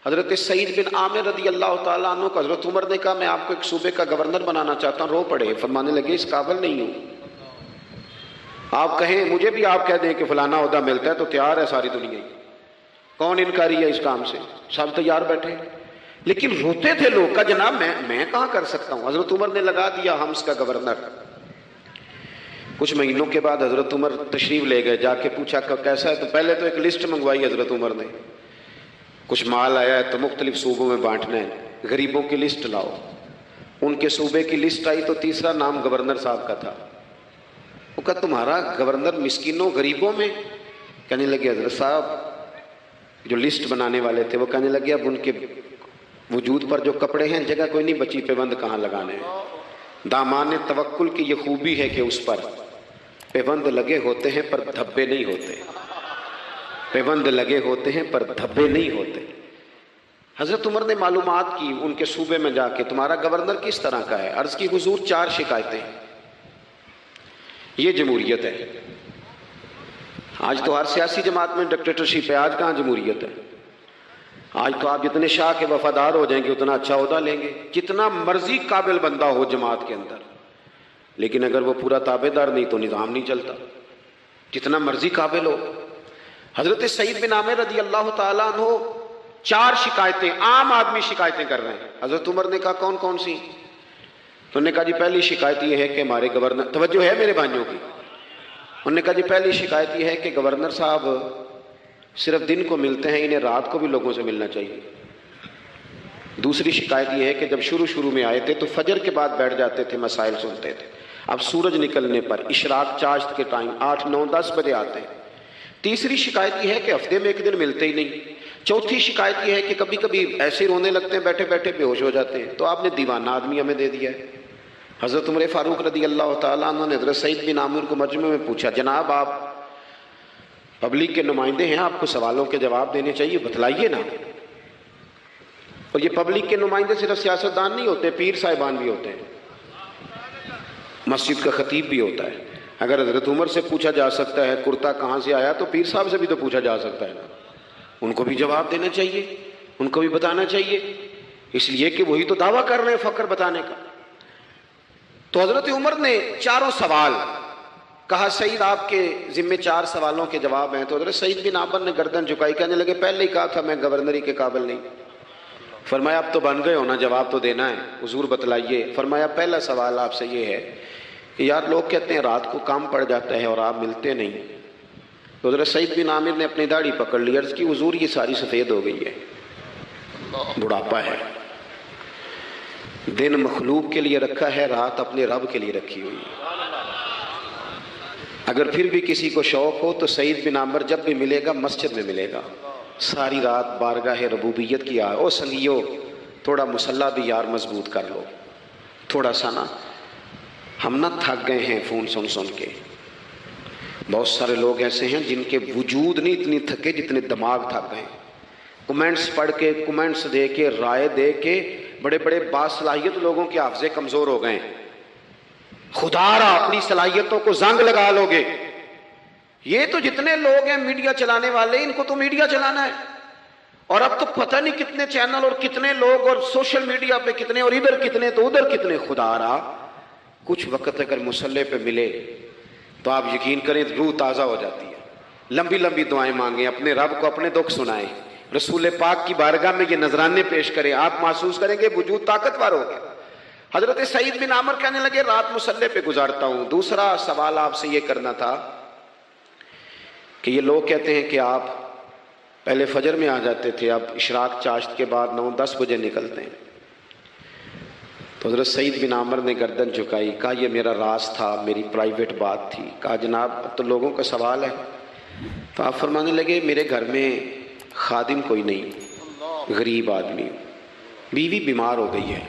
حضرت سعید بن عامر رضی اللہ تعالیٰ عنہ کو حضرت عمر نے کہا میں آپ کو ایک صوبے کا گورنر بنانا چاہتا ہوں، رو پڑے، فرمانے لگے اس قابل نہیں ہوں، آپ کہیں مجھے بھی آپ کہہ دیں کہ فلانا عہدہ ملتا ہے تو تیار ہے ساری دنیا ہی، کون انکاری ہے اس کام سے، سب تیار بیٹھے، لیکن روتے تھے لوگ کا جناب میں کہاں کر سکتا ہوں۔ حضرت عمر نے لگا دیا حمص کا گورنر۔ کچھ مہینوں کے بعد حضرت عمر تشریف لے گئے، جا کے پوچھا کہ کیسا ہے، تو پہلے تو ایک لسٹ منگوائی حضرت عمر نے، کچھ مال آیا ہے تو مختلف صوبوں میں بانٹنا ہے، غریبوں کی لسٹ لاؤ۔ ان کے صوبے کی لسٹ آئی تو تیسرا نام گورنر صاحب کا تھا۔ وہ کہا تمہارا گورنر مسکینوں غریبوں میں؟ کہنے لگے حضرت صاحب جو لسٹ بنانے والے تھے وہ کہنے لگے اب ان کے وجود پر جو کپڑے ہیں جگہ کوئی نہیں بچی، پیوند کہاں لگانے ہیں۔ دامان توکل کی یہ خوبی ہے کہ اس پر پیوند لگے ہوتے ہیں پر دھبے نہیں ہوتے، پیوند لگے ہوتے ہیں پر دھبے نہیں ہوتے۔ حضرت عمر نے معلومات کی ان کے صوبے میں جا کے، تمہارا گورنر کس طرح کا ہے؟ عرض کی حضور 4 شکایتیں۔ یہ جمہوریت ہے؟ آج تو ہر سیاسی جماعت میں ڈکٹیٹرشپ ہے، آج کہاں جمہوریت ہے؟ آج تو آپ جتنے شاہ کے وفادار ہو جائیں گے اتنا اچھا عہدہ لیں گے، جتنا مرضی قابل بندہ ہو جماعت کے اندر، لیکن اگر وہ پورا تابع دار نہیں تو نظام نہیں چلتا، جتنا مرضی قابل ہو۔ حضرت سعید بن عامر رضی اللہ تعالیٰ عنہ 4 شکایتیں، عام آدمی شکایتیں کر رہے ہیں۔ حضرت عمر نے کہا کون کون سی؟ تو انہوں نے کہا جی پہلی شکایت یہ ہے کہ ہمارے گورنر، توجہ ہے میرے بھائیوں کی، انہوں نے کہا جی پہلی شکایت یہ ہے کہ گورنر صاحب صرف دن کو ملتے ہیں، انہیں رات کو بھی لوگوں سے ملنا چاہیے۔ دوسری شکایت یہ ہے کہ جب شروع میں آئے تھے تو فجر کے بعد بیٹھ جاتے تھے، مسائل سنتے تھے، اب سورج نکلنے پر اشراق چاشت کے ٹائم 8، 9، 10 بجے آتے ہیں۔ تیسری شکایت یہ ہے کہ ہفتے میں ایک دن ملتے ہی نہیں۔ چوتھی شکایت یہ ہے کہ کبھی کبھی ایسے رونے لگتے ہیں، بیٹھے بیٹھے بے ہوش ہو جاتے ہیں، تو آپ نے دیوانہ آدمی ہمیں دے دیا ہے۔ حضرت عمر فاروق رضی اللہ تعالیٰ عنہ نے حضرت سعید بن عامر کو مجمع میں پوچھا جناب آپ پبلک کے نمائندے ہیں، آپ کو سوالوں کے جواب دینے چاہیے، بتلائیے نا۔ اور یہ پبلک کے نمائندے صرف سیاستدان نہیں ہوتے، پیر صاحبان بھی ہوتے ہیں، مسجد کا خطیب بھی ہوتا ہے۔ اگر حضرت عمر سے پوچھا جا سکتا ہے کرتا کہاں سے آیا تو پیر صاحب سے بھی تو پوچھا جا سکتا ہے نا، ان کو بھی جواب دینا چاہیے، ان کو بھی بتانا چاہیے، اس لیے کہ وہی تو دعویٰ کر رہے ہیں فقر بتانے کا۔ تو حضرت عمر نے 4 سوال کہا سعید آپ کے ذمہ 4 سوالوں کے جواب ہیں، تو حضرت سعید بن عامر نے گردن جھکائی، کہنے لگے پہلے ہی کہا تھا میں گورنری کے قابل نہیں۔ فرمایا اب تو بن گئے ہونا، جواب تو دینا ہے، حضور بتلائیے۔ فرمایا پہلا سوال آپ سے یہ ہے کہ یار لوگ کہتے ہیں رات کو کام پڑ جاتا ہے اور آپ ملتے نہیں۔ تو حضرت سعید بن عامر نے اپنی داڑھی پکڑ لی، عرض کی حضور یہ ساری سفید ہو گئی ہے، بڑھاپا ہے، دن مخلوق کے لیے رکھا ہے، رات اپنے رب کے لیے رکھی ہوئی ہے۔ اگر پھر بھی کسی کو شوق ہو تو سعید بن عامر جب بھی ملے گا مسجد میں ملے گا، ساری رات بارگاہ ربوبیت کی او سنگیو تھوڑا مسلح بھی یار مضبوط کر لو، تھوڑا سا نا، ہم نہ تھک گئے ہیں فون سن سن کے۔ بہت سارے لوگ ایسے ہیں جن کے وجود نہیں اتنی تھکے جتنے دماغ تھک گئے، کمنٹس پڑھ کے، کمنٹس دے کے، رائے دے کے، بڑے بڑے باصلاحیت لوگوں کے حافظے کمزور ہو گئے۔ خدا را اپنی صلاحیتوں کو زنگ لگا لو گے۔ یہ تو جتنے لوگ ہیں میڈیا چلانے والے، ان کو تو میڈیا چلانا ہے، اور اب تو پتہ نہیں کتنے چینل اور کتنے لوگ اور سوشل میڈیا پہ کتنے، اور ادھر کتنے تو ادھر کتنے۔ خدا را کچھ وقت اگر مصلے پہ ملے تو آپ یقین کریں روح تازہ ہو جاتی ہے، لمبی لمبی دعائیں مانگیں، اپنے رب کو اپنے دکھ سنائیں، رسول پاک کی بارگاہ میں یہ نذرانے پیش کریں، آپ محسوس کریں گے وجود طاقتور ہو گیا۔ حضرت سعید بن عامر کہنے لگے رات مصلے پہ گزارتا ہوں۔ دوسرا سوال آپ سے یہ کرنا تھا کہ یہ لوگ کہتے ہیں کہ آپ پہلے فجر میں آ جاتے تھے، اب اشراق چاشت کے بعد 9-10 بجے نکلتے ہیں۔ تو حضرت سعید بن عامر نے گردن جھکائی، کہا یہ میرا راز تھا، میری پرائیویٹ بات تھی۔ کہا جناب اب تو لوگوں کا سوال ہے۔ تو آپ فرمانے لگے میرے گھر میں خادم کوئی نہیں، غریب آدمی، بیوی بیمار ہو گئی ہے،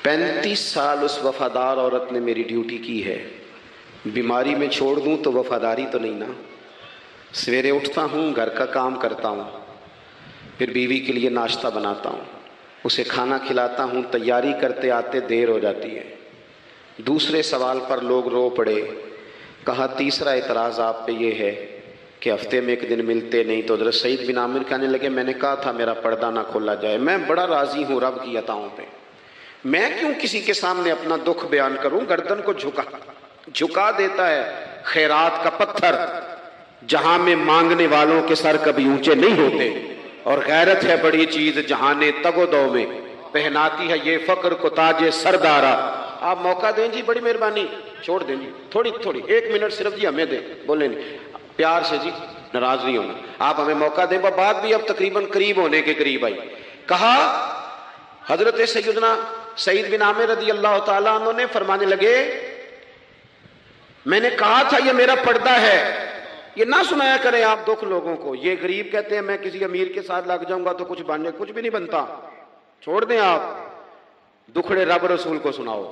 35 سال اس وفادار عورت نے میری ڈیوٹی کی ہے، بیماری میں چھوڑ دوں تو وفاداری تو نہیں نا۔ سویرے اٹھتا ہوں، گھر کا کام کرتا ہوں، پھر بیوی کے لیے ناشتہ بناتا ہوں، اسے کھانا کھلاتا ہوں، تیاری کرتے آتے دیر ہو جاتی ہے۔ دوسرے سوال پر لوگ رو پڑے۔ کہا تیسرا اعتراض آپ پہ یہ ہے کہ ہفتے میں ایک دن ملتے نہیں، تو حضرت سعید بن عامر کہنے لگے میں نے کہا تھا میرا پردہ نہ کھولا جائے، میں بڑا راضی ہوں رب کی عطاؤں پہ، میں کیوں کسی کے سامنے اپنا دکھ بیان کروں؟ گردن کو جھکا دیتا ہے خیرات کا پتھر، جہاں میں مانگنے والوں کے سر کبھی اونچے نہیں ہوتے، اور غیرت ہے بڑی چیز جہاں نے تگ و دو میں پہناتی ہے یہ فقر کو تاج سردارا۔ آپ موقع دیں جی، بڑی مہربانی، چھوڑ دیں جی، تھوڑی 1 منٹ صرف جی ہمیں دیں، بولیں نہیں پیار سے جی، ناراض نہیں ہونا، آپ ہمیں موقع دیں، بات بھی اب تقریباً قریب ہونے کے قریب آئی۔ کہا حضرت سیدنا سعید بن عامر رضی اللہ تعالیٰ عنہ نے فرمانے لگے میں نے کہا تھا یہ میرا پردہ ہے، یہ نہ سنایا کریں آپ دکھ لوگوں کو، یہ غریب کہتے ہیں میں کسی امیر کے ساتھ لگ جاؤں گا تو کچھ بھی نہیں بنتا، چھوڑ دیں آپ، دکھڑے رب رسول کو سناؤ،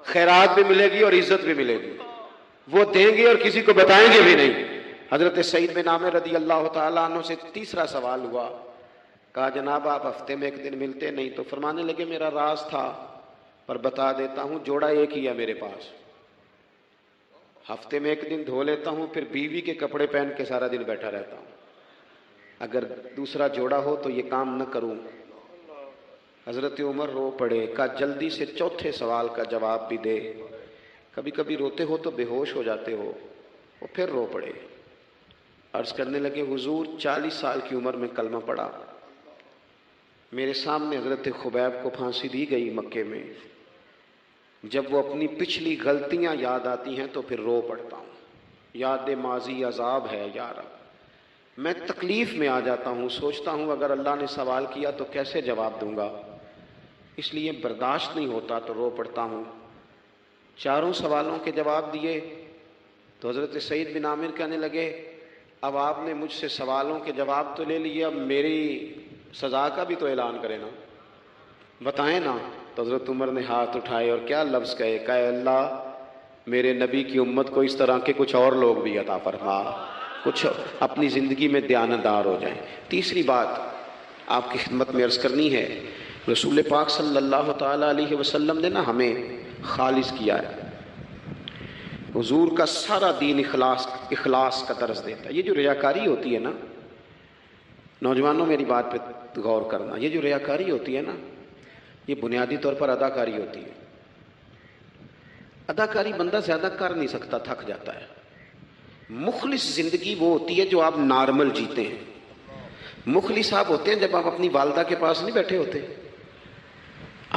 خیرات بھی ملے گی اور عزت بھی ملے گی، وہ دیں گے اور کسی کو بتائیں گے بھی نہیں۔ حضرت سعید بن عامر رضی اللہ تعالیٰ عنہ سے تیسرا سوال ہوا، کہا جناب آپ ہفتے میں ایک دن ملتے نہیں، تو فرمانے لگے میرا راز تھا پر بتا دیتا ہوں، جوڑا ایک ہی ہے میرے پاس، ہفتے میں ایک دن دھو لیتا ہوں، پھر بیوی کے کپڑے پہن کے سارا دن بیٹھا رہتا ہوں، اگر دوسرا جوڑا ہو تو یہ کام نہ کروں۔ حضرت عمر رو پڑے، کہا جلدی سے چوتھے سوال کا جواب بھی دے، کبھی کبھی روتے ہو تو بے ہوش ہو جاتے ہو، وہ پھر رو پڑے، عرض کرنے لگے حضور 40 سال کی عمر میں کلمہ پڑھا، میرے سامنے حضرت خبیب کو پھانسی دی گئی مکے میں، جب وہ اپنی پچھلی غلطیاں یاد آتی ہیں تو پھر رو پڑتا ہوں، یاد ماضی عذاب ہے یا رب، میں تکلیف میں آ جاتا ہوں، سوچتا ہوں اگر اللہ نے سوال کیا تو کیسے جواب دوں گا، اس لیے برداشت نہیں ہوتا تو رو پڑتا ہوں۔ چاروں سوالوں کے جواب دیے تو حضرت سعید بن عامر کہنے لگے اب آپ نے مجھ سے سوالوں کے جواب تو لے لیے، اب میری سزا کا بھی تو اعلان کریں نا، بتائیں نا۔ تو حضرت عمر نے ہاتھ اٹھائے اور کیا لفظ کہے، کہ اللہ میرے نبی کی امت کو اس طرح کے کچھ اور لوگ بھی عطا فرما، کچھ اپنی زندگی میں دیانتدار ہو جائیں۔ تیسری بات آپ کی خدمت میں عرض کرنی ہے، رسول پاک صلی اللہ تعالیٰ علیہ وسلم نے نا ہمیں خالص کیا ہے، حضور کا سارا دین اخلاص کا درس دیتا ہے۔ یہ جو ریاکاری ہوتی ہے نا، نوجوانوں میری بات پہ غور کرنا، یہ جو ریاکاری ہوتی ہے نا، یہ بنیادی طور پر اداکاری ہوتی ہے۔ اداکاری بندہ زیادہ کر نہیں سکتا، تھک جاتا ہے۔ مخلص زندگی وہ ہوتی ہے جو آپ نارمل جیتے ہیں۔ مخلص آپ ہوتے ہیں جب آپ اپنی والدہ کے پاس نہیں بیٹھے ہوتے،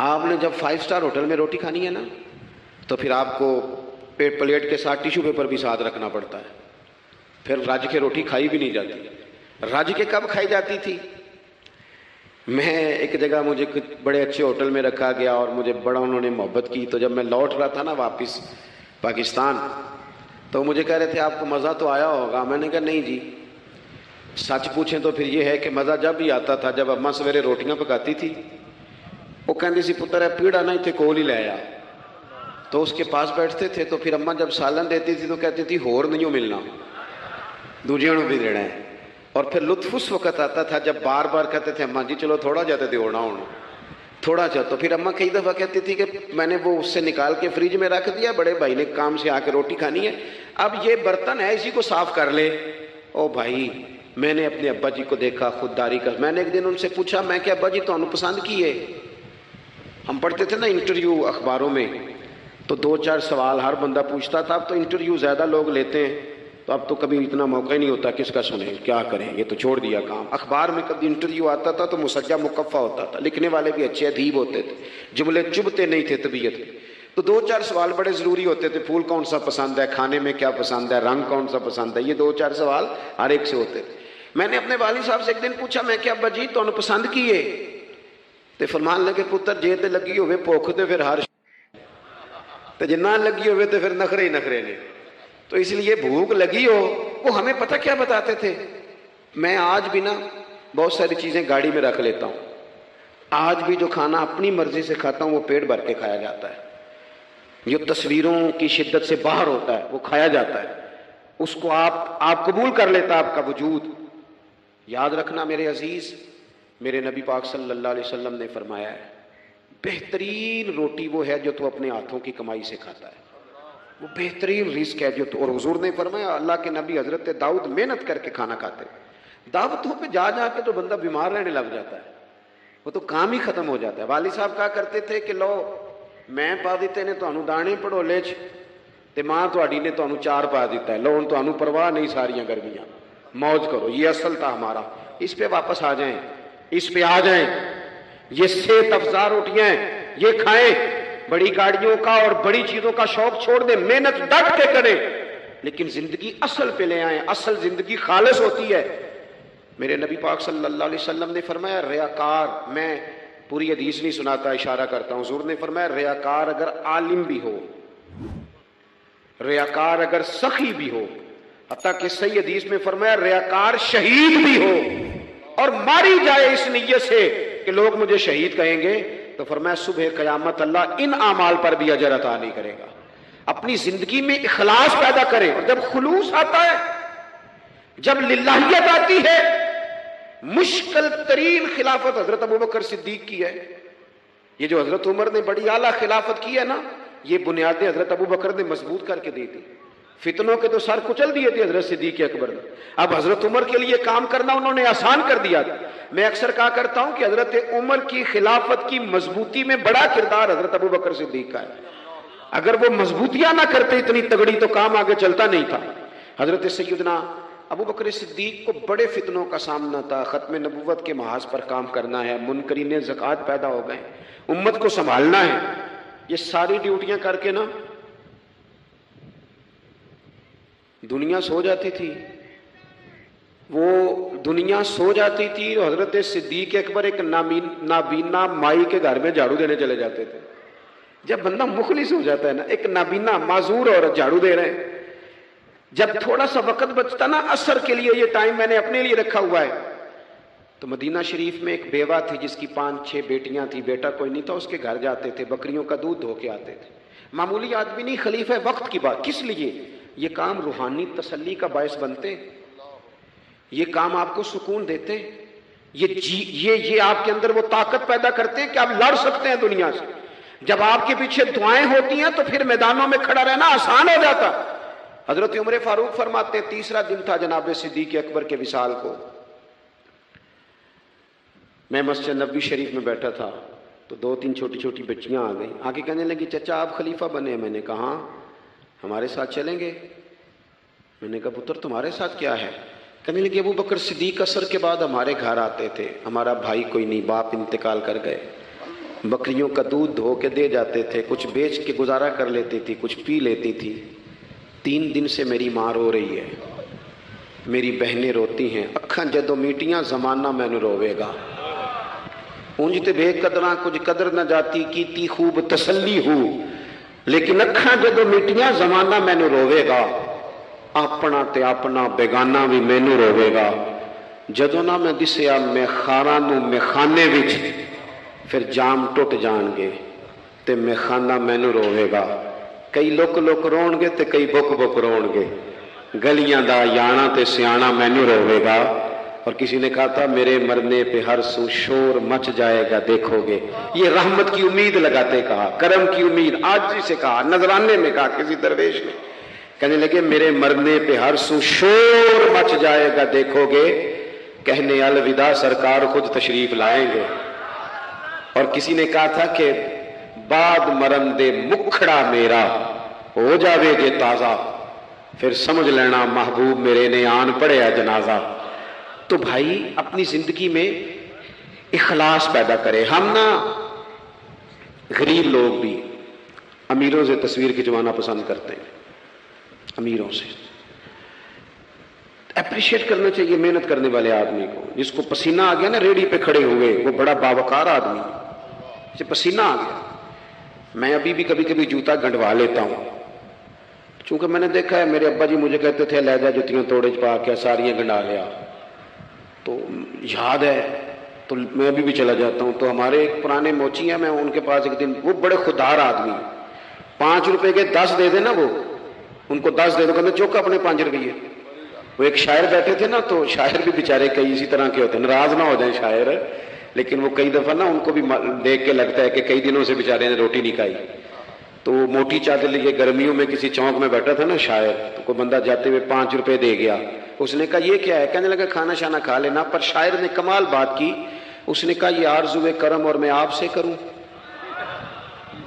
آپ نے جب 5 اسٹار ہوٹل میں روٹی کھانی ہے نا تو پھر آپ کو پلیٹ کے ساتھ ٹیشو پیپر بھی ساتھ رکھنا پڑتا ہے، پھر رج کے روٹی کھائی بھی نہیں جاتی۔ رج کے کب کھائی جاتی تھی؟ میں ایک جگہ مجھے بڑے اچھے ہوٹل میں رکھا گیا اور مجھے بڑا انہوں نے محبت کی، تو جب میں لوٹ رہا تھا نا واپس پاکستان تو مجھے کہہ رہے تھے آپ کو مزہ تو آیا ہوگا، میں نے کہا نہیں جی، سچ پوچھیں تو پھر یہ ہے کہ مزہ جب بھی آتا تھا جب اماں سویرے روٹیاں پکاتی تھی، وہ کہندی سی پتر ہے پیڑا نہ اتنے کول ہی لے آیا، تو اس کے پاس بیٹھتے تھے، تو پھر اماں جب سالن دیتی تھی تو کہتی تھی ہور نہیں ملنا، دوجیوں بھی دینا ہے، اور پھر لطف اس وقت آتا تھا جب بار بار کہتے تھے اماں جی چلو تھوڑا جاتے تھے ہونا ہونا تھوڑا جا، تو پھر اماں کئی دفعہ کہتی تھی کہ میں نے وہ اس سے نکال کے فریج میں رکھ دیا، بڑے بھائی نے کام سے آ کے روٹی کھانی ہے، اب یہ برتن ہے اسی کو صاف کر لے۔ او بھائی میں نے اپنے ابا جی کو دیکھا خودداری کا، میں نے ایک دن ان سے پوچھا میں کہ ابا جی تو انہوں پسند کی ہے، ہم پڑھتے تھے نا انٹرویو اخباروں میں تو 2-4 سوال ہر بندہ پوچھتا تھا، اب تو انٹرویو زیادہ لوگ لیتے ہیں تو اب تو کبھی اتنا موقع ہی نہیں ہوتا کس کا سنیں کیا کریں، یہ تو چھوڑ دیا کام۔ اخبار میں کبھی انٹرویو آتا تھا تو مسجع مکفہ ہوتا تھا، لکھنے والے بھی اچھے ادیب ہوتے تھے، جملے چبھتے نہیں تھے طبیعت میں، تو 2-4 سوال بڑے ضروری ہوتے تھے، پھول کون سا پسند ہے، کھانے میں کیا پسند ہے، رنگ کون سا پسند ہے، یہ 2-4 سوال ہر ایک سے ہوتے تھے۔ میں نے اپنے والد صاحب سے ایک دن پوچھا میں کہ ابا جی تو انہوں پسند کیے، تے فرمان لگے پتر جے تے لگی ہوئے بھوک تے پھر ہر تے جے نہ لگی ہوئے تے پھر نخرے ہی نخرے نے، تو اس لیے بھوک لگی ہو۔ وہ ہمیں پتہ کیا بتاتے تھے، میں آج بھی نا بہت ساری چیزیں گاڑی میں رکھ لیتا ہوں، آج بھی جو کھانا اپنی مرضی سے کھاتا ہوں وہ پیٹ بھر کے کھایا جاتا ہے، جو تصویروں کی شدت سے باہر ہوتا ہے وہ کھایا جاتا ہے، اس کو آپ قبول کر لیتا آپ کا وجود۔ یاد رکھنا میرے عزیز، میرے نبی پاک صلی اللہ علیہ وسلم نے فرمایا ہے بہترین روٹی وہ ہے جو تو اپنے ہاتھوں کی کمائی سے کھاتا ہے، وہ بہترین رزق ہے جو اور حضور نے فرمایا اللہ کے نبی حضرت داؤد محنت کر کے کھانا کھاتے، دعوتوں پہ جا جا کے تو بندہ بیمار رہنے لگ جاتا ہے، وہ تو کام ہی ختم ہو جاتا ہے۔ والد صاحب کہا کرتے تھے کہ لو میں پا دیتے نے تانوں دانے پڑولے چ تے ماں تہاڈی نے تانوں چار پا دیتا ہے، لو ہن تانوں پرواہ نہیں ساریاں گرمیاں، موج کرو۔ یہ اصل تھا ہمارا، اس پہ واپس آ جائیں، اس پہ آ جائیں۔ یہ صحت افزا روٹیاں یہ کھائیں، بڑی گاڑیوں کا اور بڑی چیزوں کا شوق چھوڑ دیں، محنت ڈٹ کے کریں، لیکن زندگی اصل پہ لے آئیں۔ اصل زندگی خالص ہوتی ہے۔ میرے نبی پاک صلی اللہ علیہ وسلم نے فرمایا ریاکار، میں پوری حدیث نہیں سناتا، اشارہ کرتا ہوں، حضور نے فرمایا ریاکار اگر عالم بھی ہو، ریاکار اگر سخی بھی ہو، حتیٰ کہ صحیح حدیث میں فرمایا ریاکار شہید بھی ہو اور ماری جائے اس نیت سے کہ لوگ مجھے شہید کہیں گے، تو فرمایا صبح قیامت اللہ ان اعمال پر بھی اجر عطا نہیں کرے گا۔ اپنی زندگی میں اخلاص پیدا کریں، اور جب خلوص آتا ہے، جب للہیت آتی ہے، مشکل ترین خلافت حضرت ابوبکر صدیق کی ہے۔ یہ جو حضرت عمر نے بڑی اعلیٰ خلافت کی ہے نا، یہ بنیادیں حضرت ابوبکر نے مضبوط کر کے دی تھی۔ فتنوں کے تو سر کچل دیے تھے حضرت صدیق اکبر نے، اب حضرت عمر کے لیے کام کرنا انہوں نے آسان کر دیا تھا۔ میں اکثر کہا کرتا ہوں کہ حضرت عمر کی خلافت کی مضبوطی میں بڑا کردار حضرت ابوبکر صدیق کا ہے۔ اگر وہ مضبوطیاں نہ کرتے اتنی تگڑی تو کام آگے چلتا نہیں تھا۔ حضرت سیدنا ابوبکر صدیق کو بڑے فتنوں کا سامنا تھا، ختم نبوت کے محاذ پر کام کرنا ہے، منکرین زکوٰۃ پیدا ہو گئے، امت کو سنبھالنا ہے، یہ ساری ڈیوٹیاں کر کے نا دنیا سو جاتی تھی، وہ دنیا سو جاتی تھی، اور حضرت صدیق اکبر ایک نابینا مائی کے گھر میں جھاڑو دینے چلے جاتے تھے۔ جب بندہ مخلص ہو جاتا ہے نا، ایک نابینا معذور عورت جھاڑو دے رہے ہیں، جب تھوڑا سا وقت بچتا نا عصر کے لیے، یہ ٹائم میں نے اپنے لیے رکھا ہوا ہے، تو مدینہ شریف میں ایک بیوہ تھی جس کی 5-6 بیٹیاں تھی، بیٹا کوئی نہیں تھا، اس کے گھر جاتے تھے، بکریوں کا دودھ دھو کے آتے تھے۔ معمولی آدمی نہیں، خلیفہ وقت کی بات، کس لیے؟ یہ کام روحانی تسلی کا باعث بنتے، یہ کام آپ کو سکون دیتے، یہ آپ کے اندر وہ طاقت پیدا کرتے کہ آپ لڑ سکتے ہیں دنیا سے۔ جب آپ کے پیچھے دعائیں ہوتی ہیں تو پھر میدانوں میں کھڑا رہنا آسان ہو جاتا۔ حضرت عمر فاروق فرماتے ہیں، تیسرا دن تھا جناب صدیق اکبر کے وصال کو، میں مسجد نبوی شریف میں بیٹھا تھا تو 2-3 چھوٹی چھوٹی بچیاں آ گئیں، آ کے کہنے لگی چچا آپ خلیفہ بنے ہیں؟ میں نے کہا ہمارے ساتھ چلیں گے؟ میں نے کہا پتر تمہارے ساتھ کیا ہے؟ کہنے لگے ابو بکر صدیق عصر کے بعد ہمارے گھر آتے تھے، ہمارا بھائی کوئی نہیں، باپ انتقال کر گئے، بکریوں کا دودھ دھو کے دے جاتے تھے، کچھ بیچ کے گزارا کر لیتی تھی، کچھ پی لیتی تھی۔ 3 دن سے میری ماں رو رہی ہے، میری بہنیں روتی ہیں، اکھاں جدوں میٹیاں زمانہ مینوں روے گا، اونج تے بے قدراں کچھ قدر نہ جاتی کیتی خوب تسلی ہو، لیکن اکھاں جدوں میٹیاں زمانہ مینوں روے گا، اپنا تے اپنا بیگانہ بھی مینوں روے گا، جدوں نہ میں دسیا میخاراں نوں میخانے وچ پھر جام ٹوٹ جان گے تے میخانہ مینوں روے گا، کئی لک لک رون گے تے کئی بک بک رون گے، گلیاں دا یانا تے سیانا مینوں روے گا۔ اور کسی نے کہا تھا میرے مرنے پہ ہر سو شور مچ جائے گا دیکھو گے، یہ رحمت کی امید لگاتے کہا، کرم کی امید، آج سے کہا، نذرانے میں کہا کسی درویش نے، کہنے لگے میرے مرنے پہ ہر سو شور مچ جائے گا دیکھو گے، کہنے الوداع سرکار خود تشریف لائیں گے۔ اور کسی نے کہا تھا کہ بعد مرن دے مکھڑا میرا ہو جاوے جے تازہ، پھر سمجھ لینا محبوب میرے نے آن پڑیا جنازہ۔ تو بھائی اپنی زندگی میں اخلاص پیدا کرے۔ ہم نا غریب لوگ بھی امیروں سے تصویر کھنچوانا پسند کرتے ہیں، امیروں سے اپریشیٹ کرنا چاہیے محنت کرنے والے آدمی کو، جس کو پسینہ آ گیا نا ریڑھی پہ کھڑے ہوئے، وہ بڑا باوقار آدمی، اسے پسینہ آ گیا۔ میں ابھی بھی کبھی کبھی جوتا گنڈوا لیتا ہوں، چونکہ میں نے دیکھا ہے میرے ابا جی مجھے کہتے تھے لے جا جتیاں توڑے پا کے ساریاں گنڈا لیا، تو یاد ہے تو میں ابھی بھی چلا جاتا ہوں۔ تو ہمارے ایک پرانے موچی ہیں، میں ان کے پاس ایک دن، وہ بڑے خوددار آدمی، 5 روپے کے 10 دے دینا، وہ ان کو 10 دے دو، کہتے چوک اپنے 5 روپیے۔ وہ ایک شاعر بیٹھے تھے نا، تو شاعر بھی بیچارے کئی اسی طرح کے ہوتے ہیں، ناراض نہ ہو جائیں شاعر، لیکن وہ کئی دفعہ نا ان کو بھی دیکھ کے لگتا ہے کہ کئی دنوں سے بیچارے نے روٹی نہیں کھائی، تو وہ موٹی چادر لیے گرمیوں میں کسی چوک میں بیٹھا تھا نا شاعر، تو کوئی بندہ جاتے ہوئے 5 روپے دے گیا. اس نے کہا یہ کیا ہے؟ کہنے لگا کھانا شانا کھا لینا. پر شاعر نے کمال بات کی، اس نے کہا یہ آرزوئے کرم اور میں آپ سے کروں،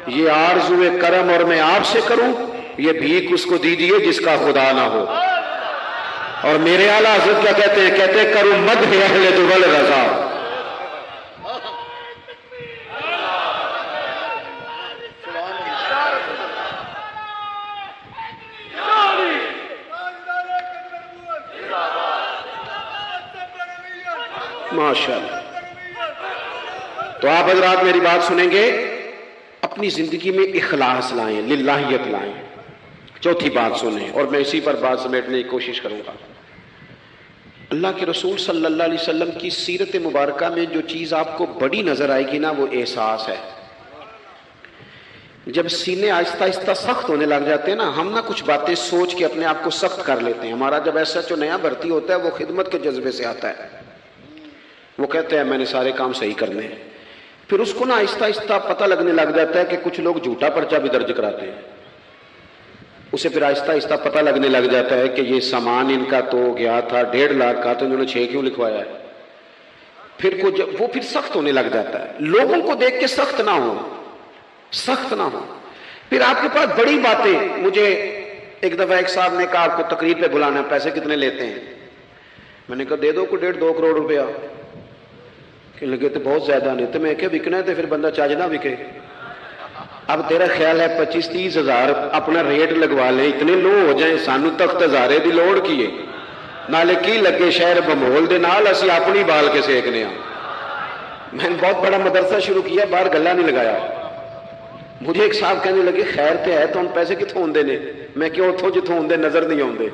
یہ آرزوئے کرم اور میں آپ سے کروں، یہ بھیک اس کو دیجیے جس کا خدا نہ ہو. اور میرے اعلیٰ حضرت کیا کہتے ہیں؟ کہتے ہیں کروں مدح اہل دول رضا. ماشاءاللہ. تو آپ حضرات میری بات سنیں گے، اپنی زندگی میں اخلاص لائیں، للہیت لائیں. چوتھی بات سنیں، اور میں اسی پر بات سمیٹنے کی کوشش کروں گا. اللہ کے رسول صلی اللہ علیہ وسلم کی سیرت مبارکہ میں جو چیز آپ کو بڑی نظر آئے گی نا، وہ احساس ہے. جب سینے آہستہ آہستہ سخت ہونے لگ جاتے ہیں نا، ہم نا کچھ باتیں سوچ کے اپنے آپ کو سخت کر لیتے ہیں. ہمارا جب ایسا جو نیا بھرتی ہوتا ہے وہ خدمت کے جذبے سے آتا ہے، وہ کہتے ہیں میں نے سارے کام صحیح کرنے ہیں. پھر اس کو نا آہستہ آہستہ پتہ لگنے لگ جاتا ہے کہ کچھ لوگ جھوٹا پرچہ بھی درج کراتے ہیں. اسے پھر آہستہ آہستہ پتہ لگنے لگ جاتا ہے کہ یہ سامان ان کا تو گیا تھا 1.5 لاکھ کا، تو انہوں نے 6 کیوں لکھوایا ہے. پھر وہ پھر سخت ہونے لگ جاتا ہے. لوگوں کو دیکھ کے سخت نہ ہو، سخت نہ ہو. پھر آپ کے پاس بڑی باتیں. مجھے ایک دفعہ ایک صاحب نے کہا آپ کو تقریر پہ بلانا ہے، پیسے کتنے لیتے ہیں؟ میں نے کہا دے دو کو 1.5-2 کروڑ روپیہ. کہ لگے تو بہت زیادہ نہیں. تو میں کہ بکنا ہے تو پھر بندہ چاج نہ بکے. اب تیرا خیال ہے 25-30 ہزار اپنا ریٹ لگوا لیں، اتنے لو ہو جائیں، سانو تخت ہزارے دی لوڑ کیے نالے کی لگے شہر بمول دے نال اسی اپنی بال کے سیکنے ہاں. میں نے بہت بڑا مدرسہ شروع کیا، باہر گلہ نہیں لگایا. مجھے ایک صاحب کہنے لگے خیر تے ہے تو ہم پیسے کتوں ہوندے نے؟ میں کہ اتوں جتوں ہوندے نظر نہیں آندے.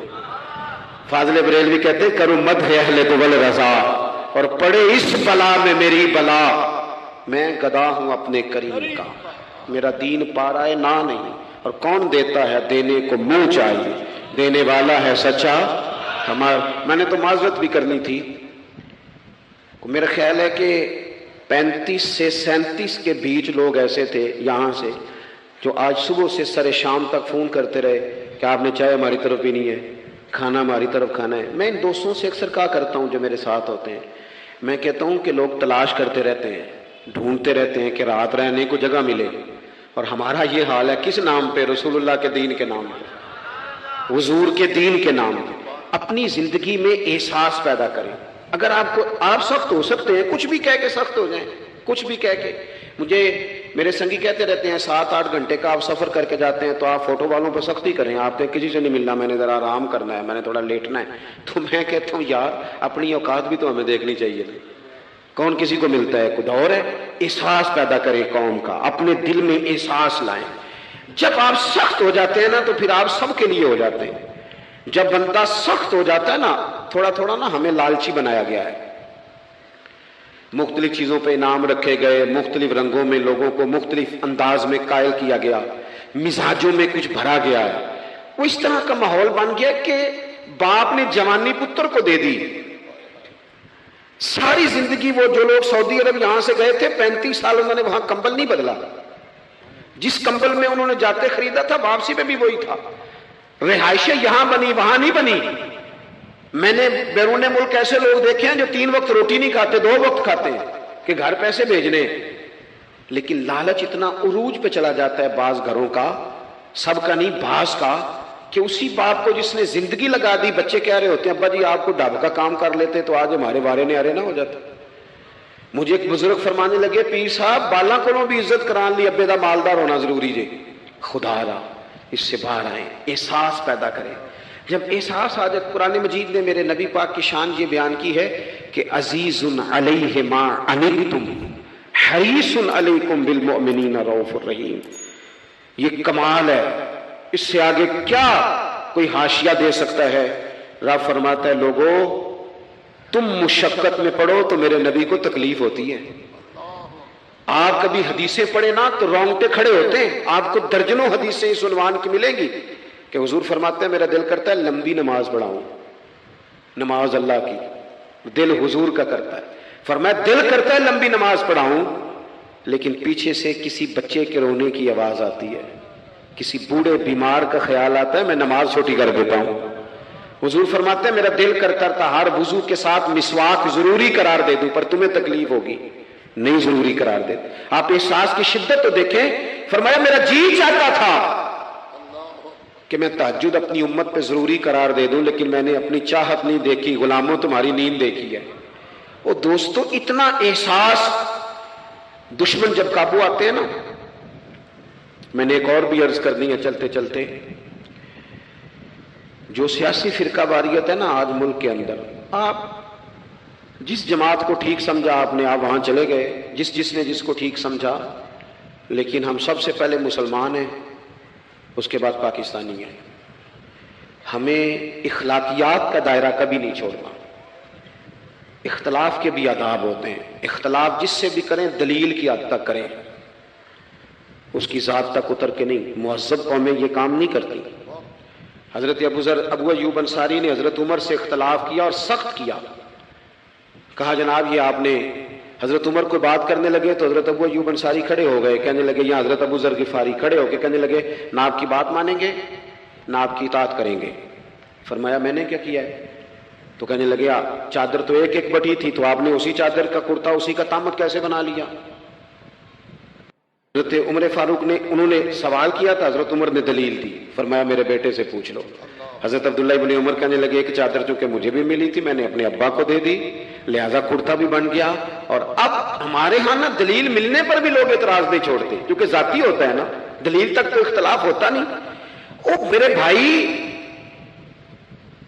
فاضل بریلوی کہتے کروں مدح اہل دول رضا، اور پڑے اس بلا میں میری بلا، میں گدا ہوں اپنے کریم کا، میرا دین پارا ہے نہ نہیں. اور کون دیتا ہے؟ دینے کو منہ چاہیے، دینے والا ہے سچا ہمارا. میں نے تو معذرت بھی کرنی تھی. میرا خیال ہے کہ 35 سے 37 کے بیچ لوگ ایسے تھے یہاں سے جو آج صبح سے سر شام تک فون کرتے رہے کہ آپ نے چائے ہماری طرف پینی ہے، کھانا ہماری طرف کھانا ہے. میں ان دوستوں سے اکثر کہا کرتا ہوں جو میرے ساتھ ہوتے ہیں، میں کہتا ہوں کہ لوگ تلاش کرتے رہتے ہیں، ڈھونڈتے رہتے ہیں کہ رات رہنے کو جگہ ملے. اور ہمارا یہ حال ہے. کس نام پہ؟ رسول اللہ کے دین کے نام پہ، حضور کے دین کے نام پہ. اپنی زندگی میں احساس پیدا کریں. اگر آپ سخت ہو سکتے ہیں، کچھ بھی کہہ کے سخت ہو جائیں، کچھ بھی کہہ کے. مجھے میرے سنگی کہتے رہتے ہیں 7-8 گھنٹے کا آپ سفر کر کے جاتے ہیں تو آپ فوٹو والوں پہ سختی کریں، آپ پہ کسی سے نہیں ملنا، میں نے ذرا آرام کرنا ہے، میں نے تھوڑا لیٹنا ہے. تو میں کہتا ہوں یار اپنی اوقات بھی تو ہمیں دیکھنی چاہیے. کون کسی کو ملتا ہے؟ کچھ اور ہے. احساس پیدا کریں قوم کا، اپنے دل میں احساس لائیں. جب آپ سخت ہو جاتے ہیں نا تو پھر آپ سب کے لیے ہو جاتے ہیں. جب بندہ سخت ہو جاتا ہے نا، تھوڑا تھوڑا نا ہمیں لالچی بنایا گیا ہے. مختلف چیزوں پہ انعام رکھے گئے، مختلف رنگوں میں لوگوں کو مختلف انداز میں قائل کیا گیا، مزاجوں میں کچھ بھرا گیا ہے. وہ اس طرح کا ماحول بن گیا کہ باپ نے جوانی پتر کو دے دی. ساری زندگی وہ جو لوگ سعودی عرب یہاں سے گئے تھے 35 سال انہوں نے وہاں کمبل نہیں بدلا. جس کمبل میں انہوں نے جاتے خریدا تھا واپسی پہ بھی وہی تھا. رہائشیں یہاں بنی وہاں نہیں بنی. میں نے بیرون ملک ایسے لوگ دیکھے ہیں جو 3 وقت روٹی نہیں کھاتے، 2 وقت کھاتے ہیں کہ گھر پیسے بھیجنے. لیکن لالچ اتنا عروج پہ چلا جاتا ہے بعض گھروں کا، سب کا نہیں بعض کا، کہ اسی باپ کو جس نے زندگی لگا دی، بچے کہہ رہے ہوتے ہیں ابا جی آپ کو ڈب کا کام کر لیتے تو آج ہمارے وارے نعرے نہ ہو جاتے. مجھے ایک بزرگ فرمانے لگے پیر صاحب بالاں کو بھی عزت کران لی ابے دا مالدار ہونا ضروری جی. خدا را اس سے باہر آئیں، احساس پیدا کریں. جب احساس آ جائے، قرآن مجید نے میرے نبی پاک کی شان یہ بیان کی ہے کہ عزیز علیہ ما عنتم حریص علیکم بالمؤمنین رؤوف الرحیم. یہ کمال ہے، اس سے آگے کیا کوئی حاشیہ دے سکتا ہے؟ رب فرماتا ہے لوگوں تم مشقت میں پڑھو تو میرے نبی کو تکلیف ہوتی ہے. آپ کبھی حدیثیں پڑھیں نا تو رونگٹے کھڑے ہوتے ہیں. آپ کو درجنوں حدیثیں اس عنوان کی ملیں گی کہ حضور فرماتے ہیں میرا دل کرتا ہے لمبی نماز پڑھاؤں، نماز اللہ کی، دل حضور کا کرتا ہے. فرمایا دل کرتا ہے لمبی نماز پڑھاؤں، لیکن پیچھے سے کسی بچے کے رونے کی آواز آتی ہے. کسی بوڑھے بیمار کا خیال آتا ہے میں نماز چھوٹی کر دیتا ہوں. حضور فرماتے ہیں میرا دل کرتا تھا ہر وضو کے ساتھ مسواک ضروری قرار دے دوں پر تمہیں تکلیف ہوگی, نہیں ضروری قرار دے. آپ احساس کی شدت تو دیکھیں. فرمایا میرا جی چاہتا تھا کہ میں تہجد اپنی امت پہ ضروری قرار دے دوں, لیکن میں نے اپنی چاہت نہیں دیکھی, غلاموں تمہاری نیند دیکھی ہے. وہ دوستو اتنا احساس دشمن جب قابو آتے ہیں نا. میں نے ایک اور بھی عرض کرنی ہے چلتے چلتے. جو سیاسی فرقہ واریت ہے نا آج ملک کے اندر, آپ جس جماعت کو ٹھیک سمجھا آپ نے آپ وہاں چلے گئے, جس نے جس کو ٹھیک سمجھا, لیکن ہم سب سے پہلے مسلمان ہیں, اس کے بعد پاکستانی ہیں. ہمیں اخلاقیات کا دائرہ کبھی نہیں چھوڑنا. اختلاف کے بھی آداب ہوتے ہیں, اختلاف جس سے بھی کریں دلیل کی حد تک کریں, اس کی ذات تک اتر کے نہیں. مہذب قومیں یہ کام نہیں کرتی. حضرت ابو ایوب انصاری نے حضرت عمر سے اختلاف کیا اور سخت کیا. کہا جناب یہ آپ نے, حضرت عمر کو بات کرنے لگے تو حضرت ابو ایوب انصاری کھڑے ہو گئے, کہنے لگے یہاں حضرت ابو ذر غفاری کھڑے ہو کے کہنے لگے نہ آپ کی بات مانیں گے نہ آپ کی اطاعت کریں گے. فرمایا میں نے کیا کیا ہے؟ تو کہنے لگے چادر تو ایک ایک بٹی تھی, تو آپ نے اسی چادر کا کرتا اسی کا تامت کیسے بنا لیا؟ حضرت عمر فاروق نے, انہوں نے سوال کیا تھا, حضرت عمر نے دلیل دی. فرمایا میرے بیٹے سے پوچھ لو. حضرت عبداللہ ابن عمر کہنے لگے ایک چادر چونکہ مجھے بھی ملی تھی میں نے اپنے ابا کو دے دی, لہذا کرتا بھی بن گیا. اور اب ہمارے ہاں نا دلیل ملنے پر بھی لوگ اعتراض نہیں چھوڑتے, کیونکہ ذاتی ہوتا ہے نا, دلیل تک تو اختلاف ہوتا نہیں. او میرے بھائی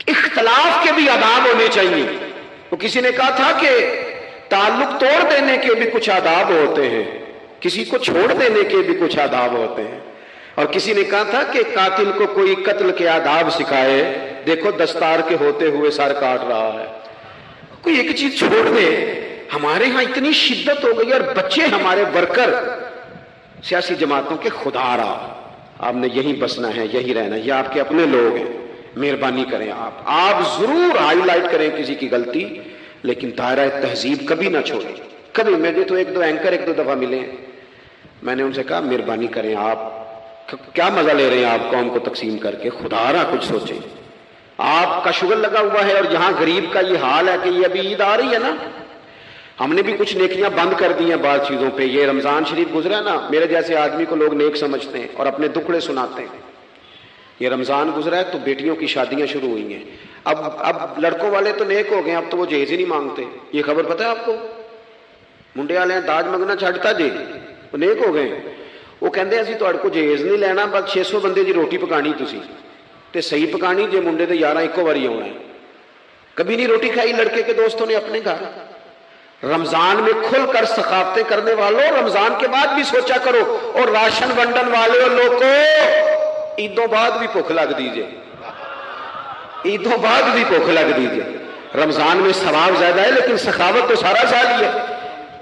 اختلاف کے بھی آداب ہونے چاہیے. تو کسی نے کہا تھا کہ تعلق توڑ دینے کے بھی کچھ آداب ہوتے ہیں, کسی کو چھوڑ دینے کے بھی کچھ آداب ہوتے ہیں. اور کسی نے کہا تھا کہ قاتل کو کوئی قتل کے آداب سکھائے, دیکھو دستار کے ہوتے ہوئے سر کاٹ رہا ہے. کوئی ایک چیز چھوڑ دے. ہمارے ہاں اتنی شدت ہو گئی, اور بچے ہمارے ورکر سیاسی جماعتوں کے خدا رہا آپ نے یہی بسنا ہے یہی رہنا, یہ آپ کے اپنے لوگ ہیں, مہربانی کریں آپ ضرور ہائی لائٹ کریں کسی کی غلطی, لیکن دائرہ تہذیب کبھی نہ چھوڑیں. کبھی مجھے تو ایک دو اینکر ایک دو دفعہ ملے, میں نے ان سے کہا مہربانی کریں آپ کیا مزہ لے رہے ہیں آپ قوم کو تقسیم کر کے, خدا را کچھ سوچیں. آپ کا شغل لگا ہوا ہے اور یہاں غریب کا یہ حال ہے کہ یہ ابھی عید آ رہی ہے نا, ہم نے بھی کچھ نیکیاں بند کر دی ہیں بعض چیزوں پہ. یہ رمضان شریف گزرا نا, میرے جیسے آدمی کو لوگ نیک سمجھتے ہیں اور اپنے دکھڑے سناتے ہیں. یہ رمضان گزرا ہے تو بیٹیوں کی شادیاں شروع ہوئی ہیں. اب لڑکوں والے تو نیک ہو گئے, اب تو وہ جہیز ہی نہیں مانگتے. یہ خبر پتہ ہے آپ کو؟ منڈے والے داج منگنا چھڈتا جی, وہ نیک ہو گئے. وہ کہندے اسی تہاڈے کو جہیز نہیں لینا, بس 600 بندے دی روٹی پکانی تسی تے صحیح پکانی جے منڈے تے 11 ایکو واری آنا ہے. کبھی نہیں روٹی کھائی لڑکے کے دوستوں نے اپنے گھر. رمضان میں کھل کر سخاوتیں کرنے والوں رمضان کے بعد بھی سوچا کرو, اور راشن ونڈن والے اور لوگوں عیدوں بعد بھی بھوک لگ دیجئے, عیدوں بعد بھی بھوک لگ دیجئے. رمضان میں ثواب زیادہ ہے لیکن سخاوت تو سارا سال ہی ہے.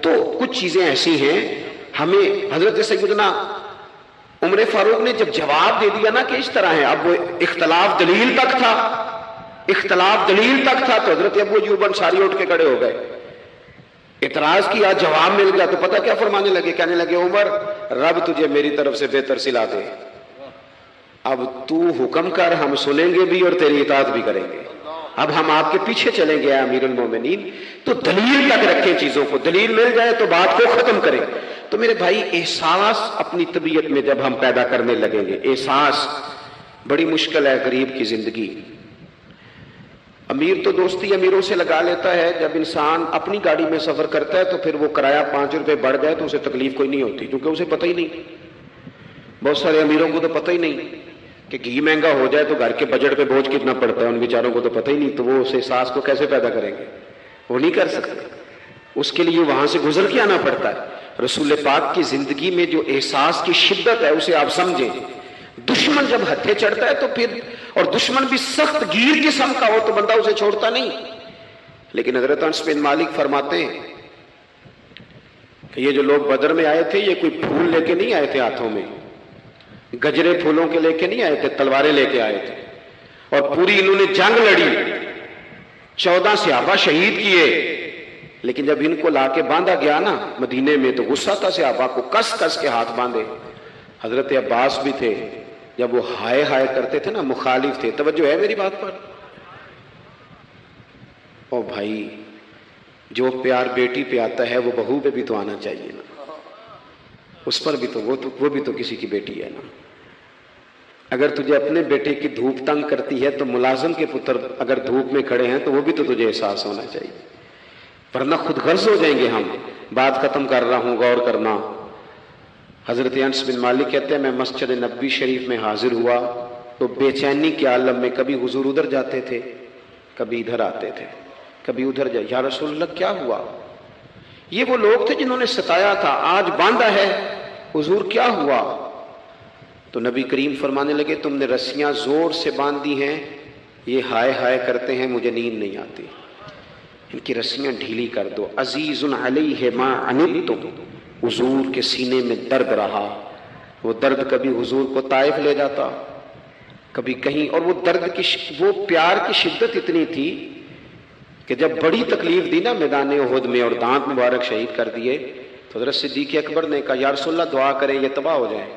تو کچھ چیزیں ایسی ہیں ہمیں. حضرت سیدنا عمر فاروق نے جب جواب دے دیا نا کہ اس طرح ہے, اب وہ اختلاف دلیل تک تھا, اختلاف دلیل تک تھا, تو حضرت ابو ایوب انصاری اٹھ کے کھڑے ہو گئے, اعتراض کیا, جواب مل گیا تو پتہ کیا فرمانے لگے, کہنے لگے عمر رب تجھے میری طرف سے بہتر سلا دے, اب تو حکم کر, ہم سنیں گے بھی اور تیری اطاعت بھی کریں گے, اب ہم آپ کے پیچھے چلیں گے امیر المومنین. تو دلیل تک رکھیں چیزوں کو, دلیل مل جائے تو بات کو ختم کریں. تو میرے بھائی احساس اپنی طبیعت میں جب ہم پیدا کرنے لگیں گے, احساس بڑی مشکل ہے غریب کی زندگی. امیر تو دوستی امیروں سے لگا لیتا ہے, جب انسان اپنی گاڑی میں سفر کرتا ہے تو پھر وہ کرایہ 5 روپے بڑھ جائے تو اسے تکلیف کوئی نہیں ہوتی, کیونکہ اسے پتہ ہی نہیں. بہت سارے امیروں کو تو پتہ ہی نہیں کہ گھی مہنگا ہو جائے تو گھر کے بجٹ پہ بوجھ کتنا پڑتا ہے, ان بیچاروں کو تو پتہ ہی نہیں, تو وہ اس احساس کو کیسے پیدا کریں گے؟ وہ نہیں کر سکتے. اس کے لیے وہاں سے گزر کے آنا پڑتا ہے. رسول پاک کی زندگی میں جو احساس کی شدت ہے اسے آپ سمجھیں. دشمن جب ہتھے چڑھتا ہے تو پھر, اور دشمن بھی سخت گیر قسم کا ہو تو بندہ اسے چھوڑتا نہیں. لیکن حضرت انس بن مالک فرماتے ہیں کہ یہ جو لوگ بدر میں آئے تھے یہ کوئی پھول لے کے نہیں آئے تھے ہاتھوں میں, گجرے پھولوں کے لے کے نہیں آئے تھے, تلواریں لے کے آئے تھے. اور پوری انہوں نے جنگ لڑی, 14 صحابہ شہید کیے, لیکن جب ان کو لا کے باندھا گیا نا مدینے میں تو غصہ تھا صحابہ کو, کس کس کے ہاتھ باندھے. حضرت عباس بھی تھے, جب وہ ہائے ہائے کرتے تھے نا، مخالف تھے. توجہ ہے میری بات پر؟ او بھائی، جو پیار بیٹی پہ آتا ہے وہ بہو پہ بھی تو آنا چاہیے نا. اس پر بھی تو وہ بھی تو کسی کی بیٹی ہے نا. اگر تجھے اپنے بیٹے کی دھوپ تنگ کرتی ہے تو ملازم کے پتر اگر دھوپ میں کھڑے ہیں تو وہ بھی تو تجھے احساس ہونا چاہیے، ورنہ خود غرض ہو جائیں گے ہم. بات ختم کر رہا ہوں، غور کرنا. حضرت انس بن مالک کہتے ہیں میں مسجد نبوی شریف میں حاضر ہوا تو بے چینی کے عالم میں کبھی حضور ادھر جاتے تھے، کبھی ادھر آتے تھے، کبھی ادھر جائے. یا رسول اللہ کیا ہوا؟ یہ وہ لوگ تھے جنہوں نے ستایا تھا، آج باندھا ہے. حضور کیا ہوا؟ تو نبی کریم فرمانے لگے تم نے رسیاں زور سے باندھ دی ہیں، یہ ہائے ہائے کرتے ہیں، مجھے نیند نہیں آتی، ان کی رسیاں ڈھیلی کر دو. عزیز علیہ ما عنتم، حضور کے سینے میں درد رہا. وہ درد کبھی حضور کو طائف لے جاتا، کبھی کہیں. اور وہ درد کی وہ پیار کی شدت اتنی تھی کہ جب بڑی تکلیف دی نا میدان احد میں اور دانت مبارک شہید کر دیے تو حضرت صدیق اکبر نے کہا یا رسول اللہ دعا کریں یہ تباہ ہو جائیں.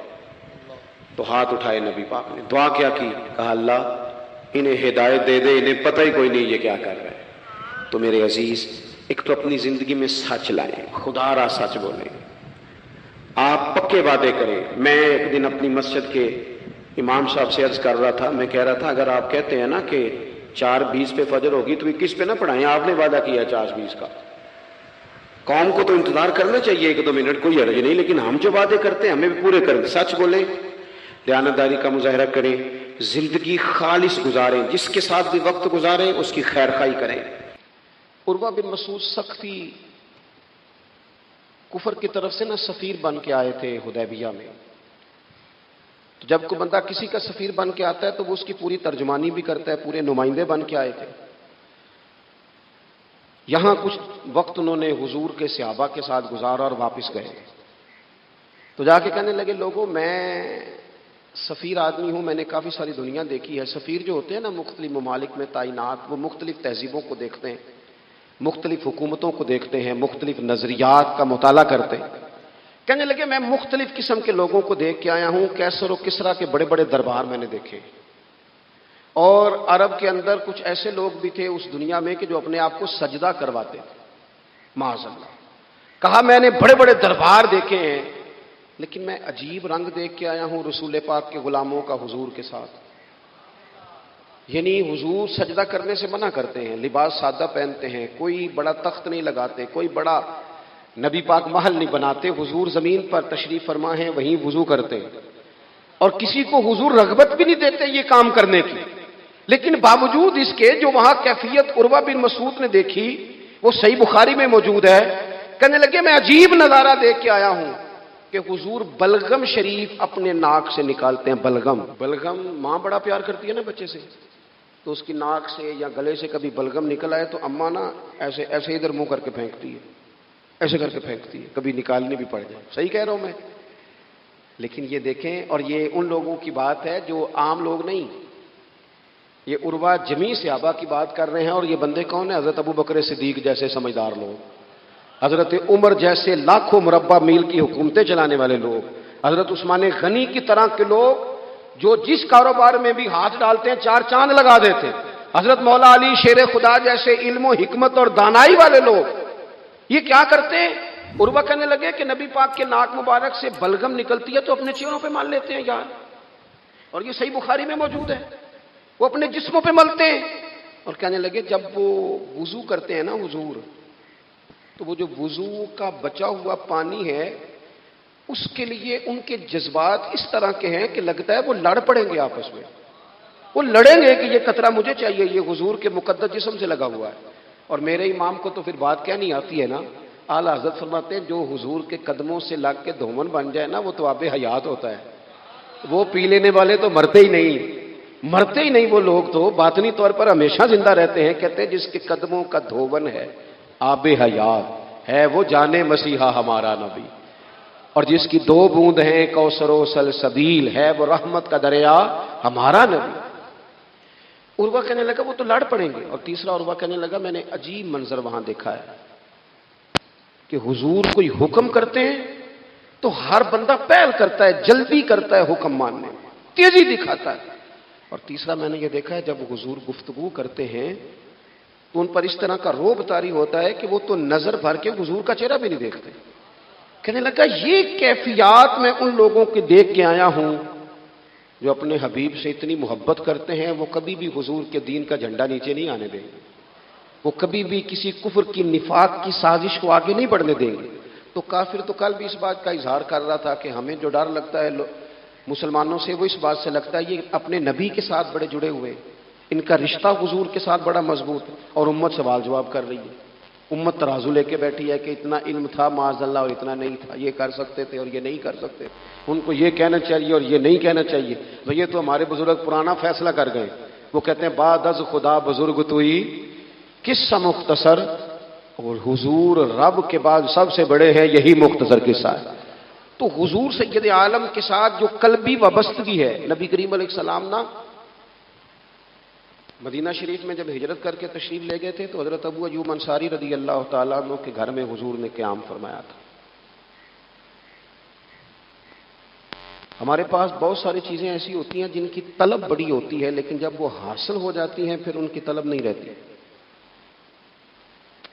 تو ہاتھ اٹھائے نبی پاک نے، دعا کیا کی؟ کہا اللہ انہیں ہدایت دے دے، انہیں پتہ ہی کوئی نہیں یہ کیا کر رہے ہیں. تو میرے عزیز، ایک تو اپنی زندگی میں سچ لائیں، خدا را سچ بولیں، آپ پکے وعدے کریں. میں ایک دن اپنی مسجد کے امام صاحب سے عرض کر رہا تھا، میں کہہ رہا تھا اگر آپ کہتے ہیں نا کہ 4:20 پہ فجر ہوگی تو 21 پہ نہ پڑھائیں، آپ نے وعدہ کیا 4:20 کا. قوم کو تو انتظار کرنا چاہیے 1-2 منٹ، کوئی حرج نہیں، لیکن ہم جو وعدے کرتے ہیں ہمیں بھی پورے کریں. سچ بولیں، دیانتداری کا مظاہرہ کریں، زندگی خالص گزاریں، جس کے ساتھ بھی وقت گزاریں اس کی خیر خواہی کریں. عروہ بن مسعود سختی کفر کی طرف سے نا سفیر بن کے آئے تھے حدیبیہ میں. تو جب کوئی بندہ کسی کا سفیر بن کے آتا ہے تو وہ اس کی پوری ترجمانی بھی کرتا ہے، پورے نمائندے بن کے آئے تھے. یہاں کچھ وقت انہوں نے حضور کے صحابہ کے ساتھ گزارا اور واپس گئے. تو جا کے کہنے لگے لوگوں میں سفیر آدمی ہوں، میں نے کافی ساری دنیا دیکھی ہے. سفیر جو ہوتے ہیں نا مختلف ممالک میں تعینات، وہ مختلف تہذیبوں کو دیکھتے ہیں، مختلف حکومتوں کو دیکھتے ہیں، مختلف نظریات کا مطالعہ کرتے ہیں. کہنے لگے میں مختلف قسم کے لوگوں کو دیکھ کے آیا ہوں، کیسر و کسریٰ کے بڑے بڑے دربار میں نے دیکھے، اور عرب کے اندر کچھ ایسے لوگ بھی تھے اس دنیا میں کہ جو اپنے آپ کو سجدہ کرواتے تھے، معاذ اللہ. کہا میں نے بڑے بڑے دربار دیکھے ہیں، لیکن میں عجیب رنگ دیکھ کے آیا ہوں رسول پاک کے غلاموں کا حضور کے ساتھ. یعنی حضور سجدہ کرنے سے منع کرتے ہیں، لباس سادہ پہنتے ہیں، کوئی بڑا تخت نہیں لگاتے، کوئی بڑا نبی پاک محل نہیں بناتے. حضور زمین پر تشریف فرما ہیں، وہیں وضو کرتے ہیں، اور کسی کو حضور رغبت بھی نہیں دیتے یہ کام کرنے کی. لیکن باوجود اس کے جو وہاں کیفیت عروہ بن مسعود نے دیکھی وہ صحیح بخاری میں موجود ہے. کہنے لگے میں عجیب نظارہ دیکھ کے آیا ہوں کہ حضور بلغم شریف اپنے ناک سے نکالتے ہیں. بلغم ماں بڑا پیار کرتی ہے نا بچے سے، تو اس کی ناک سے یا گلے سے کبھی بلغم نکل آئے تو اماں نا ایسے ایسے ادھر منہ کر کے پھینکتی ہے، ایسے کر کے پھینکتی ہے، کبھی نکالنی بھی پڑ جائے. صحیح کہہ رہا ہوں میں؟ لیکن یہ دیکھیں، اور یہ ان لوگوں کی بات ہے جو عام لوگ نہیں، یہ عروہ جمیع صحابہ کی بات کر رہے ہیں. اور یہ بندے کون ہیں؟ حضرت ابو بکر صدیق جیسے سمجھدار لوگ، حضرت عمر جیسے لاکھوں مربع میل کی حکومتیں چلانے والے لوگ، حضرت عثمان غنی کی طرح کے لوگ جو جس کاروبار میں بھی ہاتھ ڈالتے ہیں 4 چاند لگا دیتے ہیں. حضرت مولا علی شیر خدا جیسے علم و حکمت اور دانائی والے لوگ یہ کیا کرتے ہیں؟ عروہ کہنے لگے کہ نبی پاک کے ناک مبارک سے بلغم نکلتی ہے تو اپنے چہروں پہ مان لیتے ہیں یار. اور یہ صحیح بخاری میں موجود ہے، وہ اپنے جسموں پہ ملتے ہیں. اور کہنے لگے جب وہ وضو کرتے ہیں نا حضور، تو وہ جو وضو کا بچا ہوا پانی ہے اس کے لیے ان کے جذبات اس طرح کے ہیں کہ لگتا ہے وہ لڑ پڑیں گے آپس میں. وہ لڑیں گے کہ یہ قطرہ مجھے چاہیے، یہ حضور کے مقدس جسم سے لگا ہوا ہے. اور میرے امام کو تو پھر بات کہنی آتی ہے نا. اعلیٰ حضرت فرماتے ہیں جو حضور کے قدموں سے لگ کے دھومن بن جائے نا وہ تو آب حیات ہوتا ہے. وہ پی لینے والے تو مرتے ہی نہیں وہ لوگ تو باطنی طور پر ہمیشہ زندہ رہتے ہیں. کہتے ہیں جس کے قدموں کا دھوون ہے آب حیات ہے وہ جانے مسیحا ہمارا نبی، اور جس کی 2 بوند ہیں کوثر و سلسبیل ہے وہ رحمت کا دریا ہمارا نبی. عروہ کہنے لگا وہ تو لڑ پڑیں گے. اور تیسرا عروہ کہنے لگا میں نے عجیب منظر وہاں دیکھا ہے کہ حضور کوئی حکم کرتے ہیں تو ہر بندہ پہل کرتا ہے، جلدی کرتا ہے حکم ماننے میں. تیزی دکھاتا ہے۔ اور تیسرا میں نے یہ دیکھا ہے جب حضور گفتگو کرتے ہیں تو ان پر اس طرح کا روب طاری ہوتا ہے کہ وہ تو نظر بھر کے حضور کا چہرہ بھی نہیں دیکھتے۔ کہنے لگا یہ کیفیات میں ان لوگوں کے دیکھ کے آیا ہوں جو اپنے حبیب سے اتنی محبت کرتے ہیں، وہ کبھی بھی حضور کے دین کا جھنڈا نیچے نہیں آنے دیں گے، وہ کبھی بھی کسی کفر کی نفاق کی سازش کو آگے نہیں بڑھنے دیں گے۔ تو کافر تو کل بھی اس بات کا اظہار کر رہا تھا کہ ہمیں جو ڈر لگتا ہے مسلمانوں سے، وہ اس بات سے لگتا ہے یہ اپنے نبی کے ساتھ بڑے جڑے ہوئے، ان کا رشتہ حضور کے ساتھ بڑا مضبوط ہے، اور امت سوال جواب کر رہی ہے۔ امت ترازو لے کے بیٹھی ہے کہ اتنا علم تھا معاذ اللہ اور اتنا نہیں تھا، یہ کر سکتے تھے اور یہ نہیں کر سکتے، ان کو یہ کہنا چاہیے اور یہ نہیں کہنا چاہیے۔ بھئی یہ تو ہمارے بزرگ پرانا فیصلہ کر گئے، وہ کہتے ہیں بعد از خدا بزرگ توئی قصہ مختصر، اور حضور رب کے بعد سب سے بڑے ہیں، یہی مختصر قصہ ہے۔ تو حضور سید عالم کے ساتھ جو قلبی وابستگی ہے، نبی کریم علیہ السلام نا مدینہ شریف میں جب ہجرت کر کے تشریف لے گئے تھے تو حضرت ابو ایوب انصاری رضی اللہ تعالیٰ عنہ کے گھر میں حضور نے قیام فرمایا تھا۔ ہمارے پاس بہت ساری چیزیں ایسی ہوتی ہیں جن کی طلب بڑی ہوتی ہے، لیکن جب وہ حاصل ہو جاتی ہیں پھر ان کی طلب نہیں رہتی۔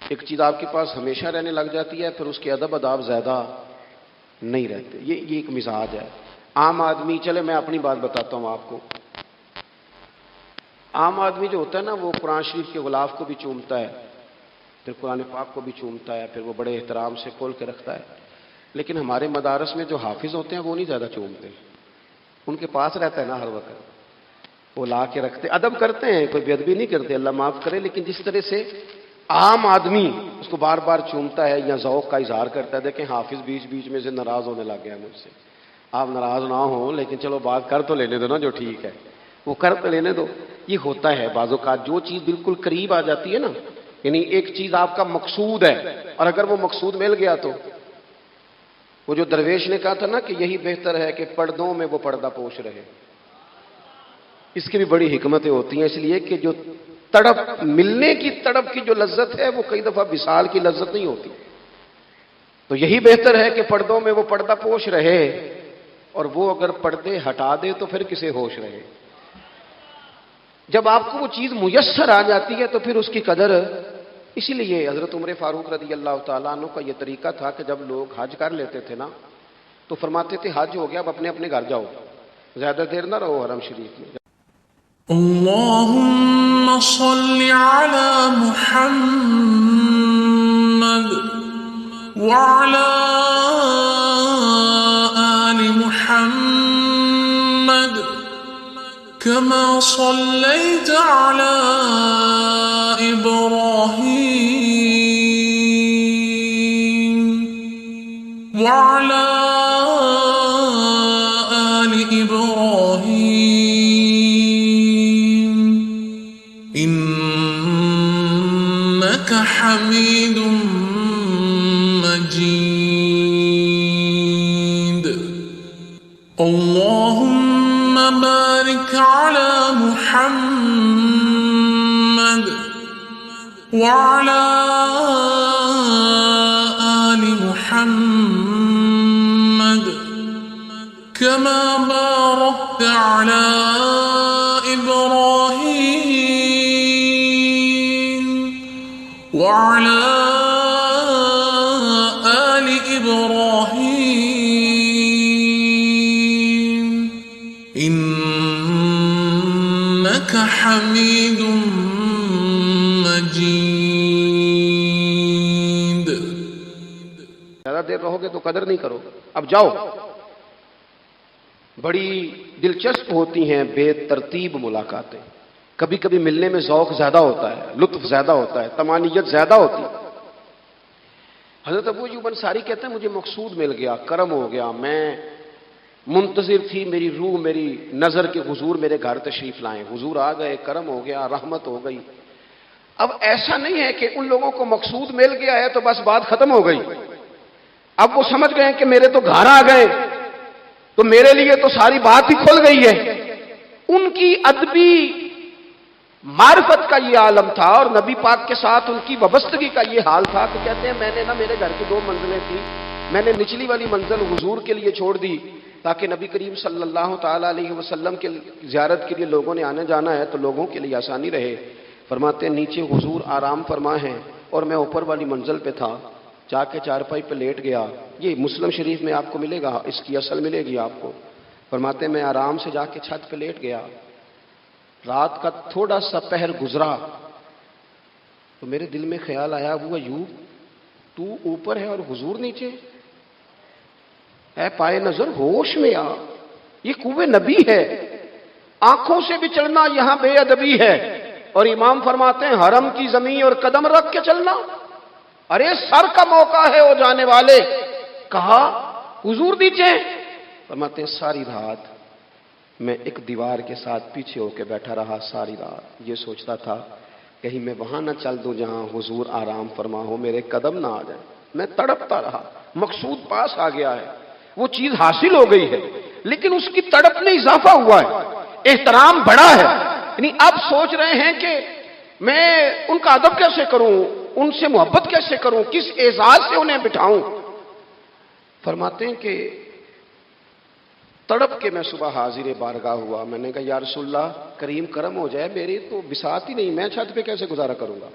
ایک چیز آپ کے پاس ہمیشہ رہنے لگ جاتی ہے، پھر اس کے ادب آداب زیادہ نہیں رہتے۔ یہ ایک مزاج ہے۔ عام آدمی، چلے میں اپنی بات بتاتا ہوں آپ کو، عام آدمی جو ہوتا ہے نا وہ قرآن شریف کے غلاف کو بھی چومتا ہے، پھر قرآن پاک کو بھی چومتا ہے، پھر وہ بڑے احترام سے کھول کے رکھتا ہے۔ لیکن ہمارے مدارس میں جو حافظ ہوتے ہیں وہ نہیں زیادہ چومتے، ان کے پاس رہتا ہے نا ہر وقت، وہ لا کے رکھتے، ادب کرتے ہیں، کوئی بے ادبی نہیں کرتے، اللہ معاف کرے، لیکن جس طرح سے عام آدمی اس کو بار بار چومتا ہے یا ذوق کا اظہار کرتا ہے، دیکھیں حافظ بیچ بیچ میں سے ناراض ہونے لگ گیا مجھ سے۔ آپ ناراض نہ ہوں، لیکن چلو بات کر تو لینے دو نا، جو ٹھیک ہے وہ کر تو لینے دو۔ یہ ہوتا ہے بعض اوقات، جو چیز بالکل قریب آ جاتی ہے نا، یعنی ایک چیز آپ کا مقصود ہے اور اگر وہ مقصود مل گیا تو، وہ جو درویش نے کہا تھا نا کہ یہی بہتر ہے کہ پردوں میں وہ پردہ پوش رہے، اس کی بھی بڑی حکمتیں ہوتی ہیں، اس لیے کہ جو تڑپ، ملنے کی تڑپ کی جو لذت ہے وہ کئی دفعہ وصال کی لذت نہیں ہوتی، تو یہی بہتر ہے کہ پردوں میں وہ پردہ پوش رہے، اور وہ اگر پردے ہٹا دے تو پھر کسے ہوش رہے۔ جب آپ کو وہ چیز میسر آ جاتی ہے تو پھر اس کی قدر، اسی لیے حضرت عمر فاروق رضی اللہ تعالیٰ عنہ کا یہ طریقہ تھا کہ جب لوگ حج کر لیتے تھے نا تو فرماتے تھے حج ہو گیا، اب اپنے اپنے گھر جاؤ، زیادہ دیر نہ رہو حرم شریف میں۔ اللهم صل على محمد وعلى آل محمد كما صليت على إبراهيم وعلى آل إبراهيم إنك حميد مجيد اللهم بارك على محمد وعلى آل محمد كما باركت على إبراهيم وعلى آل إبراهيم إنك حميد مجيد۔ زیادہ دیر رہو گے تو قدر نہیں کرو، اب جاؤ۔ بڑی دلچسپ ہوتی ہیں بے ترتیب ملاقاتیں، کبھی کبھی ملنے میں ذوق زیادہ ہوتا ہے، لطف زیادہ ہوتا ہے، طمانینت زیادہ ہوتی ہے۔ حضرت ابو ایوب انصاری کہتے ہیں مجھے مقصود مل گیا، کرم ہو گیا، میں منتظر تھی، میری روح، میری نظر کے حضور میرے گھر تشریف لائیں، حضور آ گئے، کرم ہو گیا، رحمت ہو گئی۔ اب ایسا نہیں ہے کہ ان لوگوں کو مقصود مل گیا ہے تو بس بات ختم ہو گئی، اب وہ سمجھ گئے کہ میرے تو گھر آ گئے تو میرے لیے تو ساری بات ہی کھل گئی ہے۔ ان کی ادبی معرفت کا یہ عالم تھا اور نبی پاک کے ساتھ ان کی وابستگی کا یہ حال تھا کہ کہتے ہیں میں نے نا، میرے گھر کی 2 منزلیں تھیں، میں نے نچلی والی منزل حضور کے لیے چھوڑ دی، تاکہ نبی کریم صلی اللہ تعالیٰ علیہ وسلم کے زیارت کے لیے لوگوں نے آنے جانا ہے تو لوگوں کے لیے آسانی رہے۔ فرماتے ہیں نیچے حضور آرام فرما ہیں اور میں اوپر والی منزل پہ تھا، جا کے چارپائی پہ لیٹ گیا۔ یہ مسلم شریف میں آپ کو ملے گا، اس کی اصل ملے گی آپ کو۔ فرماتے ہیں میں آرام سے جا کے چھت پہ لیٹ گیا، رات کا تھوڑا سا پہر گزرا تو میرے دل میں خیال آیا، وہ ایوب تو اوپر ہے اور حضور نیچے؟ اے پائے نظر ہوش میں آ، یہ کوہ نبی ہے، آنکھوں سے بھی چلنا یہاں بے ادبی ہے۔ اور امام فرماتے ہیں حرم کی زمین اور قدم رکھ کے چلنا، ارے سر کا موقع ہے وہ جانے والے۔ کہا حضور نیچے؟ فرماتے ہیں ساری رات میں ایک دیوار کے ساتھ پیچھے ہو کے بیٹھا رہا، ساری رات یہ سوچتا تھا کہیں میں وہاں نہ چل دوں جہاں حضور آرام فرما ہو، میرے قدم نہ آ جائیں۔ میں تڑپتا رہا، مقصود پاس آ گیا ہے، وہ چیز حاصل ہو گئی ہے، لیکن اس کی تڑپ میں اضافہ ہوا ہے، احترام بڑا ہے۔ یعنی اب سوچ رہے ہیں کہ میں ان کا ادب کیسے کروں، ان سے محبت کیسے کروں، کس اعزاز سے انہیں بٹھاؤں۔ فرماتے ہیں کہ تڑپ کے میں صبح حاضر بارگاہ ہوا، میں نے کہا یا رسول اللہ کریم کرم ہو جائے، میری تو بساط ہی نہیں، میں چھت پہ کیسے گزارا کروں گا؟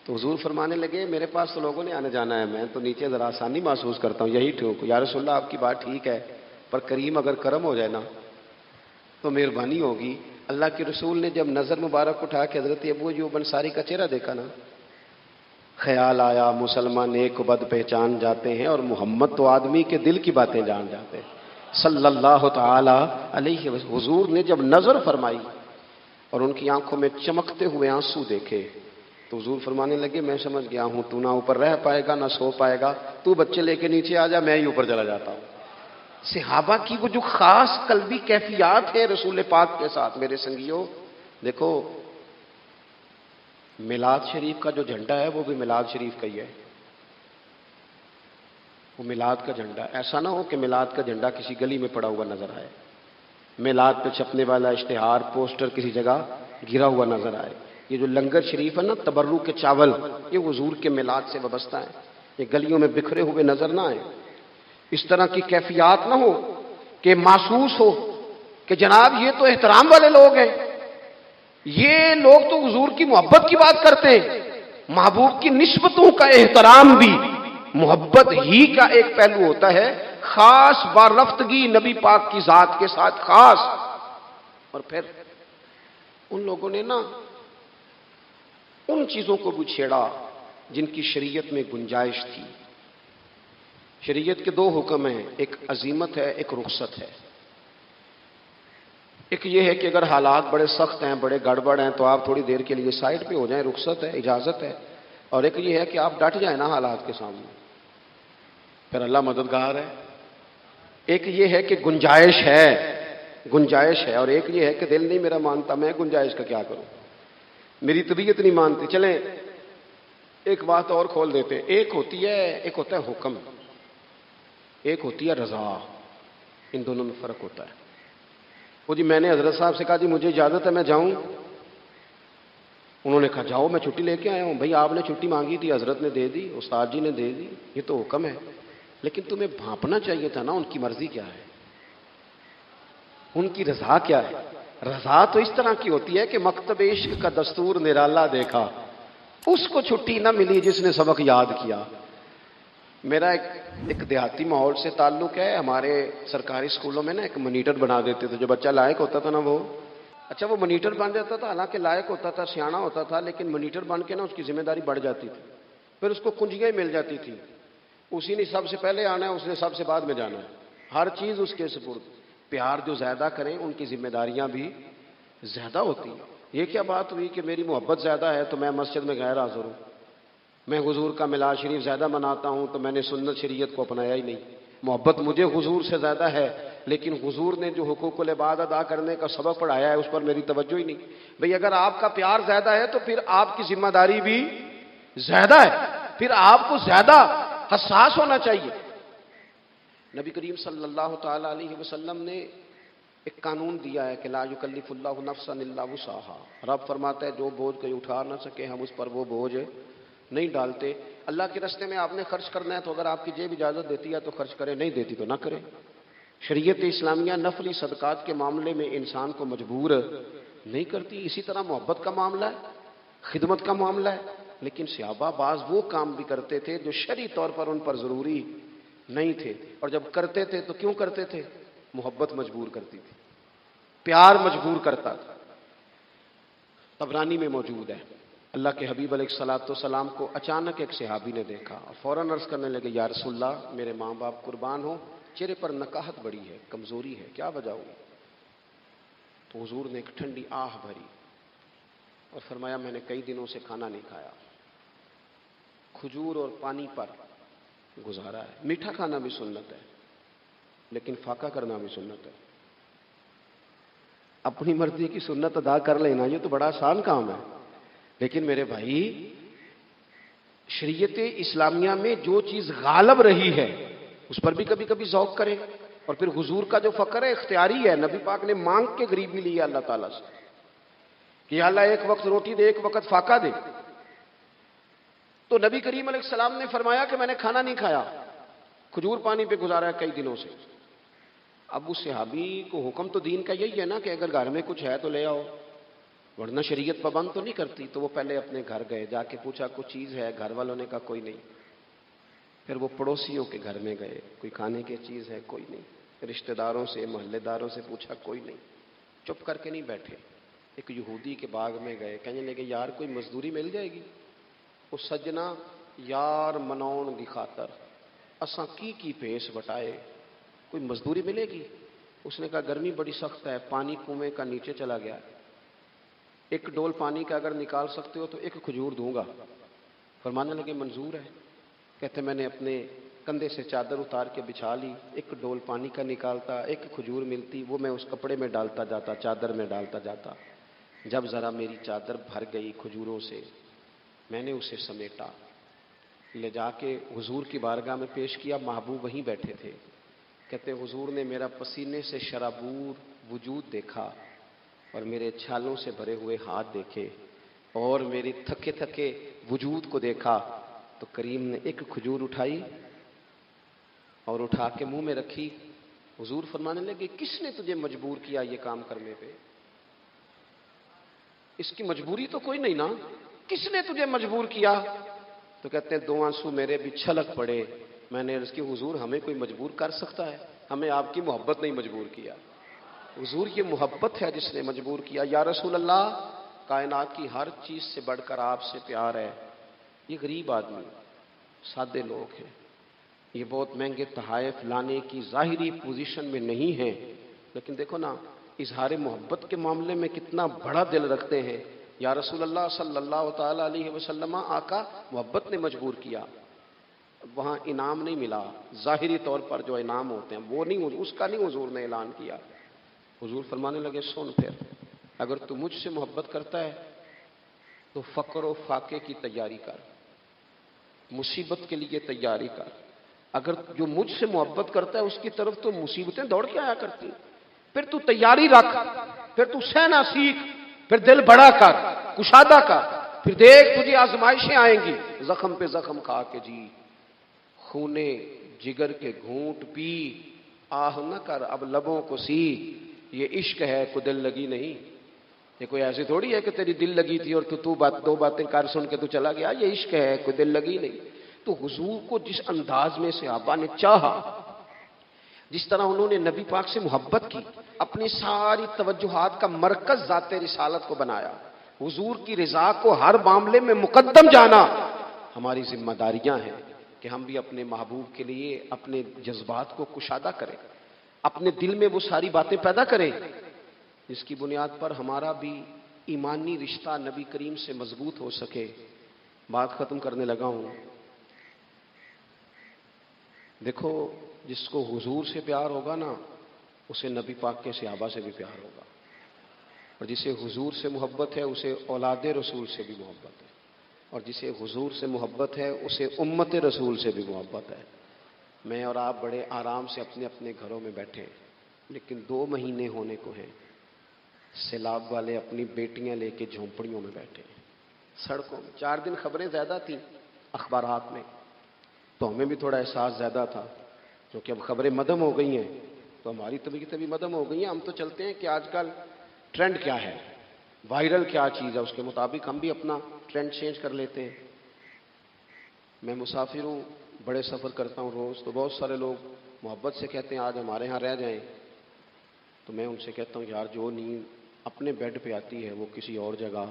تو حضور فرمانے لگے میرے پاس تو لوگوں نے آنے جانا ہے، میں تو نیچے ذرا آسانی محسوس کرتا ہوں، یہی ٹھیک۔ یا رسول اللہ آپ کی بات ٹھیک ہے، پر کریم اگر کرم ہو جائے نا تو مہربانی ہوگی۔ اللہ کے رسول نے جب نظر مبارک اٹھا کے حضرت ابو ایوب انصاری کا چہرہ دیکھا نا، خیال آیا مسلمان نیک و بد پہچان جاتے ہیں اور محمد تو آدمی کے دل کی باتیں جان جاتے ہیں صلی اللہ تعالی علیہ وسلم۔ حضور نے جب نظر فرمائی اور ان کی آنکھوں میں چمکتے ہوئے آنسو دیکھے تو حضور فرمانے لگے میں سمجھ گیا ہوں تو نہ اوپر رہ پائے گا نہ سو پائے گا، تو بچے لے کے نیچے آ جا، میں ہی اوپر چلا جاتا ہوں۔ صحابہ کی وہ جو خاص قلبی کیفیات ہے رسول پاک کے ساتھ، میرے سنگیوں دیکھو میلاد شریف کا جو جھنڈا ہے وہ بھی میلاد شریف کا ہی ہے، وہ میلاد کا جھنڈا۔ ایسا نہ ہو کہ میلاد کا جھنڈا کسی گلی میں پڑا ہوا نظر آئے، میلاد پہ چھپنے والا اشتہار پوسٹر کسی جگہ گرا ہوا نظر آئے۔ یہ جو لنگر شریف ہے نا تبرک کے چاول، یہ حضور کے میلاد سے وابستہ ہیں، یہ گلیوں میں بکھرے ہوئے نظر نہ آئے۔ اس طرح کی کیفیات نہ ہو کہ محسوس ہو کہ جناب یہ تو احترام والے لوگ ہیں، یہ لوگ تو حضور کی محبت کی بات کرتے ہیں۔ محبوب کی نسبتوں کا احترام بھی محبت ہی کا ایک پہلو ہوتا ہے، خاص بارفتگی نبی پاک کی ذات کے ساتھ خاص۔ اور پھر ان لوگوں نے نا ان چیزوں کو بھی چھیڑا جن کی شریعت میں گنجائش تھی۔ شریعت کے دو حکم ہیں، ایک عزیمت ہے ایک رخصت ہے۔ ایک یہ ہے کہ اگر حالات بڑے سخت ہیں بڑے گڑبڑ ہیں تو آپ تھوڑی دیر کے لیے سائڈ پہ ہو جائیں، رخصت ہے اجازت ہے۔ اور ایک یہ ہے کہ آپ ڈٹ جائیں نا حالات کے سامنے، پھر اللہ مددگار ہے۔ ایک یہ ہے کہ گنجائش ہے، اور ایک یہ ہے کہ دل نہیں میرا مانتا، میں گنجائش کا کیا کروں، میری طبیعت نہیں مانتی۔ چلیں ایک بات اور کھول دیتے ہیں، ایک ہوتا ہے حکم، ایک ہوتی ہے رضا، ان دونوں میں فرق ہوتا ہے۔ وہ جی میں نے حضرت صاحب سے کہا جی مجھے اجازت ہے میں جاؤں، انہوں نے کہا جاؤ میں چھٹی لے کے آیا ہوں۔ بھائی آپ نے چھٹی مانگی تھی، حضرت نے دے دی، استاد جی نے دے دی، یہ تو حکم ہے، لیکن تمہیں بھانپنا چاہیے تھا نا ان کی مرضی کیا ہے، ان کی رضا کیا ہے۔ رضا تو اس طرح کی ہوتی ہے کہ مکتب عشق کا دستور نرالا دیکھا، اس کو چھٹی نہ ملی جس نے سبق یاد کیا۔ میرا ایک دیہاتی ماحول سے تعلق ہے، ہمارے سرکاری اسکولوں میں نا ایک مانیٹر بنا دیتے تھے، جو بچہ لائق ہوتا تھا نا وہ مانیٹر بن جاتا تھا، حالانکہ لائق ہوتا تھا سیاںہ ہوتا تھا، لیکن مانیٹر بن کے نا اس کی ذمہ داری بڑھ جاتی تھی، پھر اس کو کنجیاں مل جاتی تھی، اسی نے سب سے پہلے آنا ہے، اس نے سب سے بعد میں جانا ہے، ہر چیز اس کے سپرد۔ پیار جو زیادہ کریں ان کی ذمہ داریاں بھی زیادہ ہوتی ہیں۔ یہ کیا بات ہوئی کہ میری محبت زیادہ ہے تو میں مسجد میں غیر حاضر ہوں، میں حضور کا میلاد شریف زیادہ مناتا ہوں تو میں نے سنت شریعت کو اپنایا ہی نہیں۔ محبت مجھے حضور سے زیادہ ہے، لیکن حضور نے جو حقوق العباد ادا کرنے کا سبق پڑھایا ہے اس پر میری توجہ ہی نہیں۔ بھئی اگر آپ کا پیار زیادہ ہے تو پھر آپ کی ذمہ داری بھی زیادہ ہے، پھر آپ کو زیادہ حساس ہونا چاہیے۔ نبی کریم صلی اللہ تعالی علیہ وسلم نے ایک قانون دیا ہے کہ لا یکلف اللہ نفسا الا وسعها۔ رب فرماتا ہے جو بوجھ کوئی اٹھا نہ سکے ہم اس پر وہ بوجھ نہیں ڈالتے۔ اللہ کے راستے میں آپ نے خرچ کرنا ہے تو اگر آپ کی جیب اجازت دیتی ہے تو خرچ کریں، نہیں دیتی تو نہ کریں۔ شریعت اسلامیہ نفلی صدقات کے معاملے میں انسان کو مجبور نہیں کرتی. اسی طرح محبت کا معاملہ ہے، خدمت کا معاملہ ہے. لیکن صحابہ بعض وہ کام بھی کرتے تھے جو شرعی طور پر ان پر ضروری نہیں تھے، اور جب کرتے تھے تو کیوں کرتے تھے؟ محبت مجبور کرتی تھی، پیار مجبور کرتا تھا. طبرانی میں موجود ہے، اللہ کے حبیب علیہ الصلوۃ والسلام کو اچانک ایک صحابی نے دیکھا اور فوراً عرض کرنے لگے، یا رسول اللہ میرے ماں باپ قربان ہو، چہرے پر نکاہت بڑی ہے، کمزوری ہے، کیا وجہ ہوئی؟ تو حضور نے ایک ٹھنڈی آہ بھری اور فرمایا، میں نے کئی دنوں سے کھانا نہیں کھایا، کھجور اور پانی پر گزارا ہے. میٹھا کھانا بھی سنت ہے لیکن فاقہ کرنا بھی سنت ہے. اپنی مرضی کی سنت ادا کر لینا یہ تو بڑا آسان کام ہے، لیکن میرے بھائی شریعت اسلامیہ میں جو چیز غالب رہی ہے اس پر بھی کبھی کبھی ذوق کرے. اور پھر حضور کا جو فقر ہے اختیاری ہے، نبی پاک نے مانگ کے غریبی لی ہے اللہ تعالیٰ سے کہ یا اللہ ایک وقت روٹی دے، ایک وقت فاقہ دے. تو نبی کریم علیہ السلام نے فرمایا کہ میں نے کھانا نہیں کھایا، کھجور پانی پہ گزارا ہے کئی دنوں سے. اب اس صحابی کو حکم تو دین کا یہی ہے نا کہ اگر گھر میں کچھ ہے تو لے آؤ، ورنہ شریعت پابند تو نہیں کرتی. تو وہ پہلے اپنے گھر گئے، جا کے پوچھا کچھ چیز ہے؟ گھر والوں نے کہا کوئی نہیں. پھر وہ پڑوسیوں کے گھر میں گئے، کوئی کھانے کی چیز ہے؟ کوئی نہیں. رشتہ داروں سے، محلے داروں سے پوچھا، کوئی نہیں. چپ کر کے نہیں بیٹھے، ایک یہودی کے باغ میں گئے، کہنے لگے یار کوئی مزدوری مل جائے گی؟ وہ سجنا یار مناؤن دی خاطر اساں کی پیش بٹائے، کوئی مزدوری ملے گی؟ اس نے کہا گرمی بڑی سخت ہے، پانی کنویں کا نیچے چلا گیا، ایک ڈول پانی کا اگر نکال سکتے ہو تو ایک کھجور دوں گا. فرمانے لگے منظور ہے. کہتے میں نے اپنے کندھے سے چادر اتار کے بچھا لی، ایک ڈول پانی کا نکالتا، ایک کھجور ملتی، وہ میں اس کپڑے میں ڈالتا جاتا، چادر میں ڈالتا جاتا. جب ذرا میری چادر بھر گئی کھجوروں سے، میں نے اسے سمیٹا، لے جا کے حضور کی بارگاہ میں پیش کیا. محبوب وہیں بیٹھے تھے. کہتے حضور نے میرا پسینے سے شرابور وجود دیکھا اور میرے چھالوں سے بھرے ہوئے ہاتھ دیکھے اور میری تھکے تھکے وجود کو دیکھا. تو کریم نے ایک کھجور اٹھائی اور اٹھا کے منہ میں رکھی. حضور فرمانے لگے کس نے تجھے مجبور کیا یہ کام کرنے پہ؟ اس کی مجبوری تو کوئی نہیں نا، کس نے تجھے مجبور کیا؟ تو کہتے ہیں دو آنسو میرے بھی چھلک پڑے. میں نے عرض کی حضور ہمیں کوئی مجبور کر سکتا ہے؟ ہمیں آپ کی محبت نہیں مجبور کیا. حضور یہ محبت ہے جس نے مجبور کیا. یا رسول اللہ کائنات کی ہر چیز سے بڑھ کر آپ سے پیار ہے. یہ غریب آدمی، سادے لوگ ہیں، یہ بہت مہنگے تحائف لانے کی ظاہری پوزیشن میں نہیں ہیں، لیکن دیکھو نا اظہار محبت کے معاملے میں کتنا بڑا دل رکھتے ہیں. یا رسول اللہ صلی اللہ تعالی علیہ وسلم آقا محبت نے مجبور کیا. وہاں انعام نہیں ملا، ظاہری طور پر جو انعام ہوتے ہیں وہ نہیں، اس کا نہیں حضور نے اعلان کیا. حضور فرمانے لگے سن پھر، اگر تو مجھ سے محبت کرتا ہے تو فقر و فاقے کی تیاری کر، مصیبت کے لیے تیاری کر. اگر جو مجھ سے محبت کرتا ہے اس کی طرف تو مصیبتیں دوڑ کے آیا کرتی، پھر تو تیاری رکھ، پھر تو سہنا سیکھ، پھر دل بڑا کر، کشادہ کر، پھر دیکھ تجھے آزمائشیں آئیں گی. زخم پہ زخم کھا کے جی، خونے جگر کے گھونٹ پی، آہ نہ کر اب لبوں کو سی. یہ عشق ہے کوئی دل لگی نہیں. یہ کوئی ایسی تھوڑی ہے کہ تیری دل لگی تھی اور تو دو باتیں کر سن کے تو چلا گیا. یہ عشق ہے کوئی دل لگی نہیں. تو حضور کو جس انداز میں صحابہ نے چاہا، جس طرح انہوں نے نبی پاک سے محبت کی، اپنی ساری توجہات کا مرکز ذات رسالت کو بنایا، حضور کی رضا کو ہر معاملے میں مقدم جانا. ہماری ذمہ داریاں ہیں کہ ہم بھی اپنے محبوب کے لیے اپنے جذبات کو کشادہ کریں، اپنے دل میں وہ ساری باتیں پیدا کریں جس کی بنیاد پر ہمارا بھی ایمانی رشتہ نبی کریم سے مضبوط ہو سکے. بات ختم کرنے لگا ہوں. دیکھو جس کو حضور سے پیار ہوگا نا اسے نبی پاک کے صحابہ سے بھی پیار ہوگا، اور جسے حضور سے محبت ہے اسے اولاد رسول سے بھی محبت ہے، اور جسے حضور سے محبت ہے اسے امت رسول سے بھی محبت ہے. میں اور آپ بڑے آرام سے اپنے اپنے گھروں میں بیٹھے، لیکن 2 مہینے ہونے کو ہیں سیلاب والے اپنی بیٹیاں لے کے جھونپڑیوں میں بیٹھے سڑکوں میں. 4 دن خبریں زیادہ تھیں اخبارات میں، تو ہمیں بھی تھوڑا احساس زیادہ تھا، کیونکہ اب خبریں مدھم ہو گئی ہیں. تو تو ہماری طبیعتیں بھی مدم ہو گئی ہیں. ہم تو چلتے ہیں کہ آج کل ٹرینڈ کیا ہے, وائرل کیا چیز ہے, اس کے مطابق ہم بھی اپنا ٹرینڈ چینج کر لیتے ہیں. میں مسافر ہوں, بڑے سفر کرتا ہوں روز, تو بہت سارے لوگ محبت سے کہتے ہیں آج ہمارے ہاں رہ جائیں. تو میں ان سے کہتا ہوں یار جو نیند اپنے بیڈ پہ آتی ہے وہ کسی اور جگہ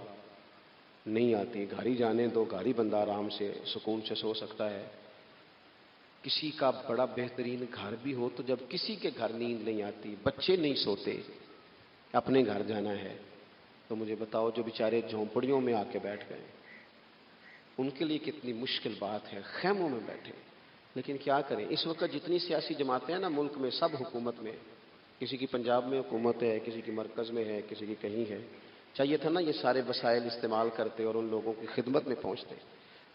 نہیں آتی. گھر ہی جانے دو, گھر ہی بندہ آرام سے سکون سے سو سکتا ہے. کسی کا بڑا بہترین گھر بھی ہو تو جب کسی کے گھر نیند نہیں آتی, بچے نہیں سوتے, اپنے گھر جانا ہے, تو مجھے بتاؤ جو بیچارے جھونپڑیوں میں آ کے بیٹھ گئے ان کے لیے کتنی مشکل بات ہے, خیموں میں بیٹھے. لیکن کیا کریں, اس وقت جتنی سیاسی جماعتیں ہیں نا ملک میں, سب حکومت میں, کسی کی پنجاب میں حکومت ہے, کسی کی مرکز میں ہے, کسی کی کہیں ہے. چاہیے تھا نا یہ سارے وسائل استعمال کرتے اور ان لوگوں کی خدمت میں پہنچتے.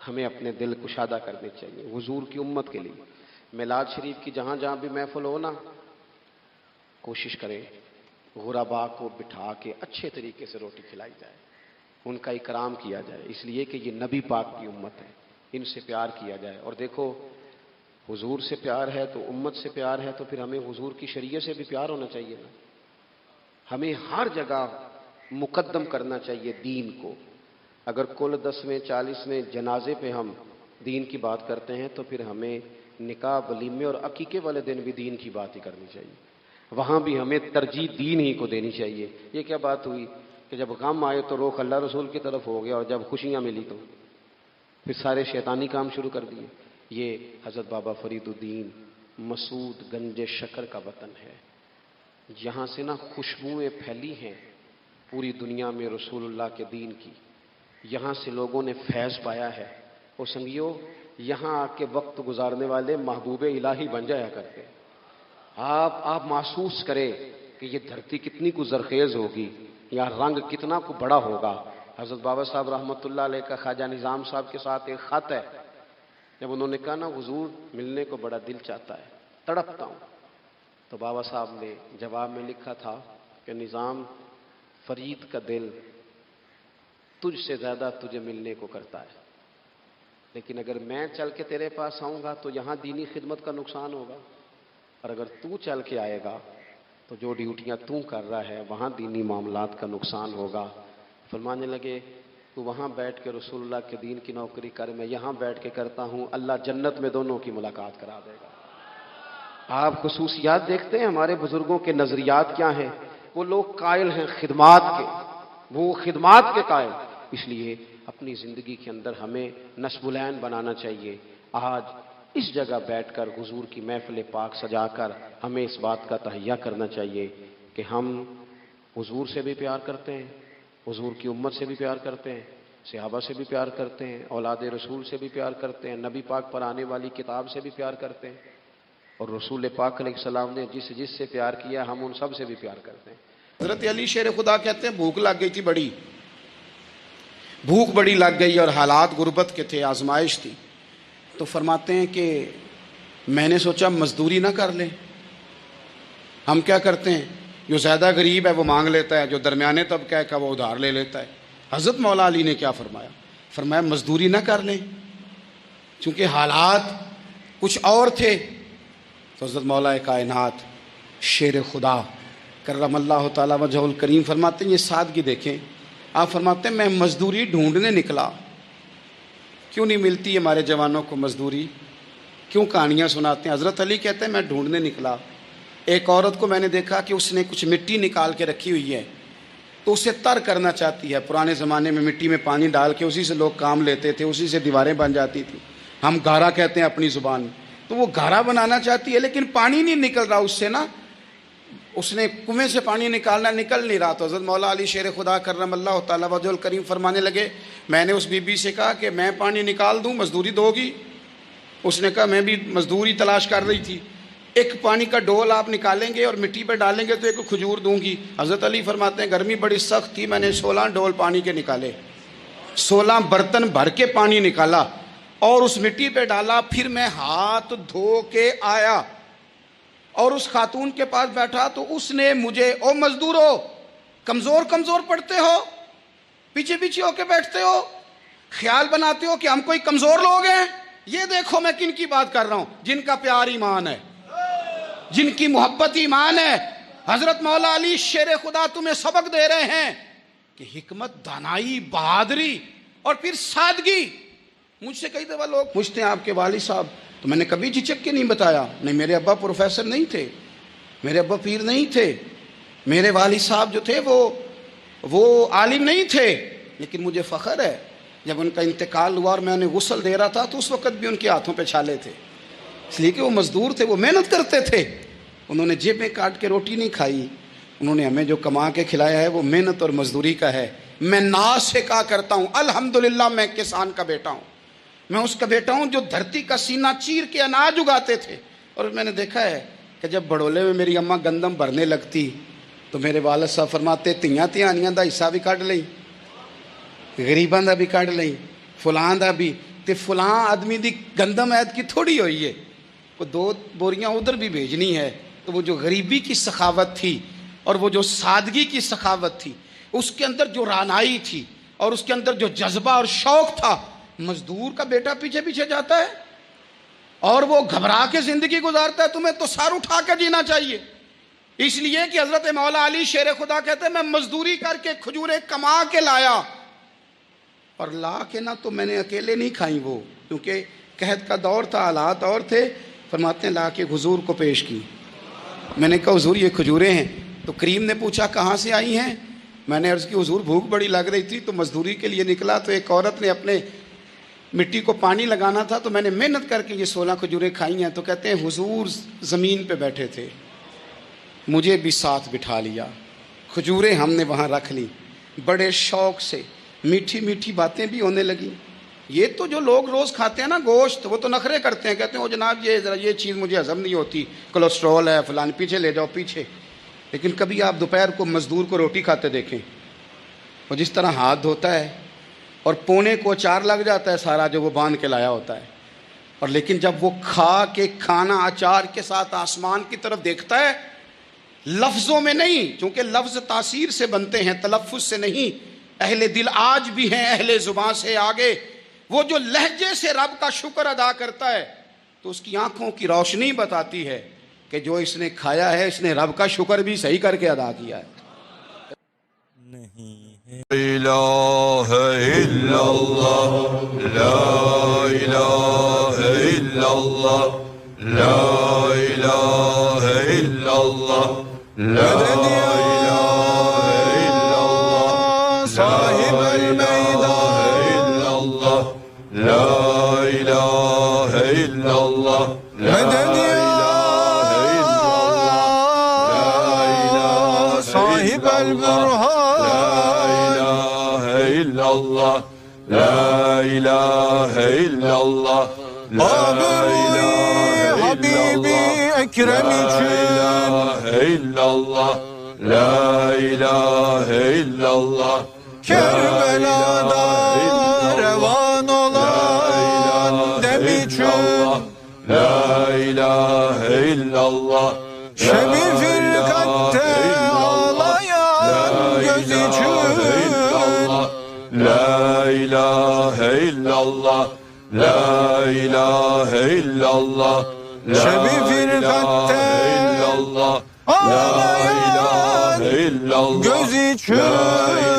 ہمیں اپنے دل کشادہ کرنے چاہیے حضور کی امت کے لیے. میلاد شریف کی جہاں جہاں بھی محفل ہو نا, کوشش کریں غربا کو بٹھا کے اچھے طریقے سے روٹی کھلائی جائے, ان کا اکرام کیا جائے, اس لیے کہ یہ نبی پاک کی امت ہے, ان سے پیار کیا جائے. اور دیکھو حضور سے پیار ہے تو امت سے پیار ہے, تو پھر ہمیں حضور کی شریعت سے بھی پیار ہونا چاہیے نا. ہمیں ہر جگہ مقدم کرنا چاہیے دین کو. اگر کل 10ویں 40ویں جنازے پہ ہم دین کی بات کرتے ہیں تو پھر ہمیں نکاح ولیمے اور عقیقے والے دن بھی دین کی بات ہی کرنی چاہیے. وہاں بھی ہمیں ترجیح دین ہی کو دینی چاہیے. یہ کیا بات ہوئی کہ جب غم آئے تو رخ اللہ رسول کی طرف ہو گیا, اور جب خوشیاں ملی تو پھر سارے شیطانی کام شروع کر دیے. یہ حضرت بابا فرید الدین مسعود گنج شکر کا وطن ہے. یہاں سے نا خوشبوئیں پھیلی ہیں پوری دنیا میں رسول اللہ کے دین کی. یہاں سے لوگوں نے فیض پایا ہے. اور سنگیو, یہاں آ کے وقت گزارنے والے محبوب الہی بن جایا کرتے. آپ محسوس کریں کہ یہ دھرتی کتنی کو زرخیز ہوگی, یا رنگ کتنا کو بڑا ہوگا. حضرت بابا صاحب رحمۃ اللہ علیہ کا خواجہ نظام صاحب کے ساتھ ایک خط ہے. جب انہوں نے کہا نا حضور ملنے کو بڑا دل چاہتا ہے, تڑپتا ہوں, تو بابا صاحب نے جواب میں لکھا تھا کہ نظام, فرید کا دل تجھ سے زیادہ تجھے ملنے کو کرتا ہے, لیکن اگر میں چل کے تیرے پاس آؤں گا تو یہاں دینی خدمت کا نقصان ہوگا, اور اگر تو چل کے آئے گا تو جو ڈیوٹیاں تو کر رہا ہے وہاں دینی معاملات کا نقصان ہوگا. فرمانے لگے تو وہاں بیٹھ کے رسول اللہ کے دین کی نوکری کر, میں یہاں بیٹھ کے کرتا ہوں, اللہ جنت میں دونوں کی ملاقات کرا دے گا. آپ خصوصیات دیکھتے ہیں ہمارے بزرگوں کے نظریات کیا ہیں. وہ لوگ قائل ہیں خدمات کے, وہ خدمات کے قائل. اس لیے اپنی زندگی کے اندر ہمیں نصب العین بنانا چاہیے. آج اس جگہ بیٹھ کر حضور کی محفل پاک سجا کر ہمیں اس بات کا تہیہ کرنا چاہیے کہ ہم حضور سے بھی پیار کرتے ہیں, حضور کی امت سے بھی پیار کرتے ہیں, صحابہ سے بھی پیار کرتے ہیں, اولاد رسول سے بھی پیار کرتے ہیں, نبی پاک پر آنے والی کتاب سے بھی پیار کرتے ہیں, اور رسول پاک علیہ السلام نے جس سے پیار کیا ہم ان سب سے بھی پیار کرتے ہیں. حضرت علی شیر خدا کہتے ہیں بھوک لگ گئی تھی, بڑی بھوک بڑی لگ گئی, اور حالات غربت کے تھے, آزمائش تھی. تو فرماتے ہیں کہ میں نے سوچا مزدوری نہ کر لیں. ہم کیا کرتے ہیں, جو زیادہ غریب ہے وہ مانگ لیتا ہے, جو درمیانے طبقہ ہے وہ ادھار لے لیتا ہے. حضرت مولا علی نے کیا فرمایا, فرمایا مزدوری نہ کر لیں, چونکہ حالات کچھ اور تھے. تو حضرت مولا کائنات شیر خدا کرم اللہ تعالیٰ وجہ الکریم فرماتے ہیں, یہ سادگی دیکھیں. آپ فرماتے ہیں میں مزدوری ڈھونڈنے نکلا. کیوں نہیں ملتی ہمارے جوانوں کو مزدوری, کیوں کہانیاں سناتے ہیں. حضرت علی کہتے ہیں میں ڈھونڈنے نکلا. ایک عورت کو میں نے دیکھا کہ اس نے کچھ مٹی نکال کے رکھی ہوئی ہے, تو اسے تر کرنا چاہتی ہے. پرانے زمانے میں مٹی میں پانی ڈال کے اسی سے لوگ کام لیتے تھے, اسی سے دیواریں بن جاتی تھیں. ہم گارا کہتے ہیں اپنی زبان میں. تو وہ گارا بنانا چاہتی ہے, لیکن پانی نہیں نکل رہا اس سے نا. اس نے کنویں سے پانی نکالنا, نکل نہیں رہا. تو حضرت مولا علی شیر خدا کرم اللہ تعالیٰ وجہ الکریم فرمانے لگے, میں نے اس بی بی سے کہا کہ میں پانی نکال دوں, مزدوری دو گی؟ اس نے کہا میں بھی مزدوری تلاش کر رہی تھی. ایک پانی کا ڈول آپ نکالیں گے اور مٹی پہ ڈالیں گے تو ایک کھجور دوں گی. حضرت علی فرماتے ہیں گرمی بڑی سخت تھی, میں نے 16 ڈول پانی کے نکالے, 16 برتن بھر کے پانی نکالا اور اس مٹی پہ ڈالا. پھر میں ہاتھ دھو کے آیا اور اس خاتون کے پاس بیٹھا, تو اس نے مجھے, او مزدورو کمزور کمزور پڑتے ہو, پیچھے پیچھے ہو کے بیٹھتے ہو, خیال بناتے ہو کہ ہم کوئی کمزور لوگ ہیں. یہ دیکھو میں کن کی بات کر رہا ہوں, جن کا پیار ایمان ہے. جن کی محبت ایمان ہے. حضرت مولا علی شیر خدا تمہیں سبق دے رہے ہیں کہ حکمت، دانائی، بہادری اور پھر سادگی. مجھ سے کئی دفعہ لوگ پوچھتے ہیں آپ کے والد صاحب، تو میں نے کبھی جھجک کے نہیں بتایا، نہیں میرے ابا پروفیسر نہیں تھے، میرے ابا پیر نہیں تھے، میرے والد صاحب جو تھے وہ عالم نہیں تھے، لیکن مجھے فخر ہے جب ان کا انتقال ہوا اور میں انہیں غسل دے رہا تھا تو اس وقت بھی ان کے ہاتھوں پہ چھالے تھے، اس لیے کہ وہ مزدور تھے، وہ محنت کرتے تھے. انہوں نے جیب میں کاٹ کے روٹی نہیں کھائی، انہوں نے ہمیں جو کما کے کھلایا ہے وہ محنت اور مزدوری کا ہے. میں ناز سے کہا کرتا ہوں الحمدللہ میں کسان کا بیٹا ہوں، میں اس کا بیٹا ہوں جو دھرتی کا سینہ چیر کے اناج اگاتے تھے. اور میں نے دیکھا ہے کہ جب بڑولے میں میری اماں گندم بھرنے لگتی تو میرے والد صاحب فرماتے تیاں تیانیاں دا حصہ بھی کٹ لئی، غریباں دا بھی کٹ لئی، فلاں دا بھی، تے فلاں آدمی دی گندم عید کی تھوڑی ہوئی ہے، وہ 2 بوریاں ادھر بھی بھیجنی ہے. تو وہ جو غریبی کی سخاوت تھی اور وہ جو سادگی کی سخاوت تھی، اس کے اندر جو رانائی تھی اور اس کے اندر جو جذبہ اور شوق تھا، مزدور کا بیٹا پیچھے پیچھے جاتا ہے اور وہ گھبرا کے زندگی گزارتا ہے. تمہیں تو سر اٹھا کے جینا چاہیے. اس لیے کہ حضرت مولا علی شیر خدا کہتے ہیں میں مزدوری کر کے کھجوریں کما کے لایا، اور لا کے نہ تو میں نے اکیلے نہیں کھائیں، وہ کیونکہ قحط کا دور تھا، حالات اور تھے. فرماتے ہیں لا کے حضور کو پیش کی. میں نے کہا حضور یہ کھجوریں ہیں. تو کریم نے پوچھا کہاں سے آئی ہیں؟ میں نے عرض کی حضور بھوک بڑی لگ رہی تھی تو مزدوری کے لیے نکلا، تو ایک عورت نے اپنے مٹی کو پانی لگانا تھا تو میں نے محنت کر کے یہ 16 کھجوریں کھائی ہیں. تو کہتے ہیں حضور زمین پہ بیٹھے تھے، مجھے بھی ساتھ بٹھا لیا، کھجوریں ہم نے وہاں رکھ لی، بڑے شوق سے میٹھی میٹھی باتیں بھی ہونے لگیں. یہ تو جو لوگ روز کھاتے ہیں نا گوشت، وہ تو نخرے کرتے ہیں، کہتے ہیں وہ جناب یہ چیز مجھے ہضم نہیں ہوتی، کولیسٹرول ہے فلان، پیچھے لے جاؤ پیچھے. لیکن کبھی آپ دوپہر کو مزدور کو روٹی کھاتے دیکھیں، وہ جس طرح ہاتھ دھوتا ہے اور پونے کو اچار لگ جاتا ہے سارا جو وہ باندھ کے لایا ہوتا ہے، اور لیکن جب وہ کھا کے کھانا اچار کے ساتھ آسمان کی طرف دیکھتا ہے، لفظوں میں نہیں، چونکہ لفظ تاثیر سے بنتے ہیں تلفظ سے نہیں، اہل دل آج بھی ہیں اہل زبان سے آگے. وہ جو لہجے سے رب کا شکر ادا کرتا ہے تو اس کی آنکھوں کی روشنی بتاتی ہے کہ جو اس نے کھایا ہے اس نے رب کا شکر بھی صحیح کر کے ادا کیا ہے. الہ الا اللہ لا الہ الا اللہ لا الہ الا اللہ لا الہ الا اللہ صاحب المیدان لا الہ الا اللہ مدد یا صاحب البرہان اللہ لا الہ الا اللہ حبیبی اکرم لا الہ الا اللہ کربلa'da revan olan dem için la ilahe illallah şemi firkatte ağlayan göz için la ilahe illallah la ilahe illallah şemi firkatte ağlayan göz için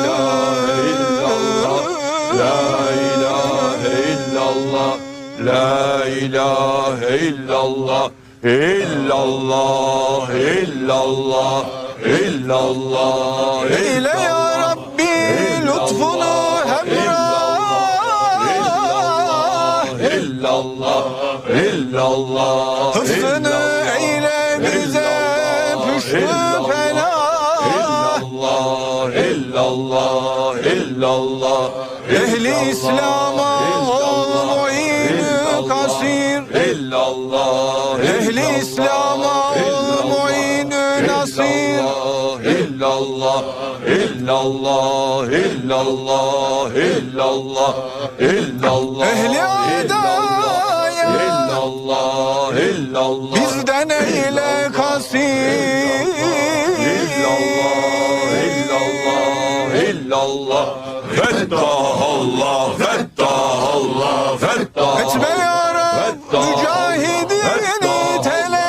la ilahe illallah la ilahe illallah la ilahe illallah illallah illallah illallah eyle ya Rabbi lütfunu hemrah illallah illallah hıfzını eyle bize püştü felah illallah illallah ehli İslam'a ol mu'in kasir illallah ehli İslam'a ol mu'in nasir illallah illallah illallah illallah illallah ehli adaya illallah illallah bizden eyle kasir illallah fettah Allah fettah Allah fettah etme ya Rab mücahidini tele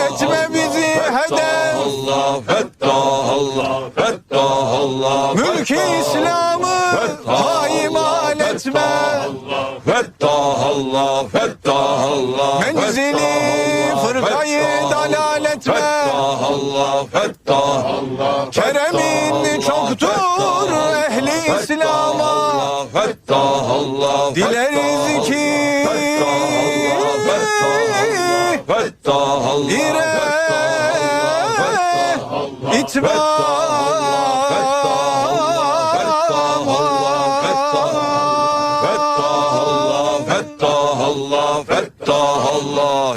etme bizi heder. Allah fettah Allah fettah Allah. Mülk-i İslam'ı paymal etme. Fettah Allah fettah Allah. Menzili fırkayı dalal etme. Fettah Allah fettah Allah. Keremin çoktur ehli İslam'a. Fettah Allah. Dileriz ki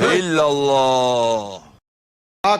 İre illallah.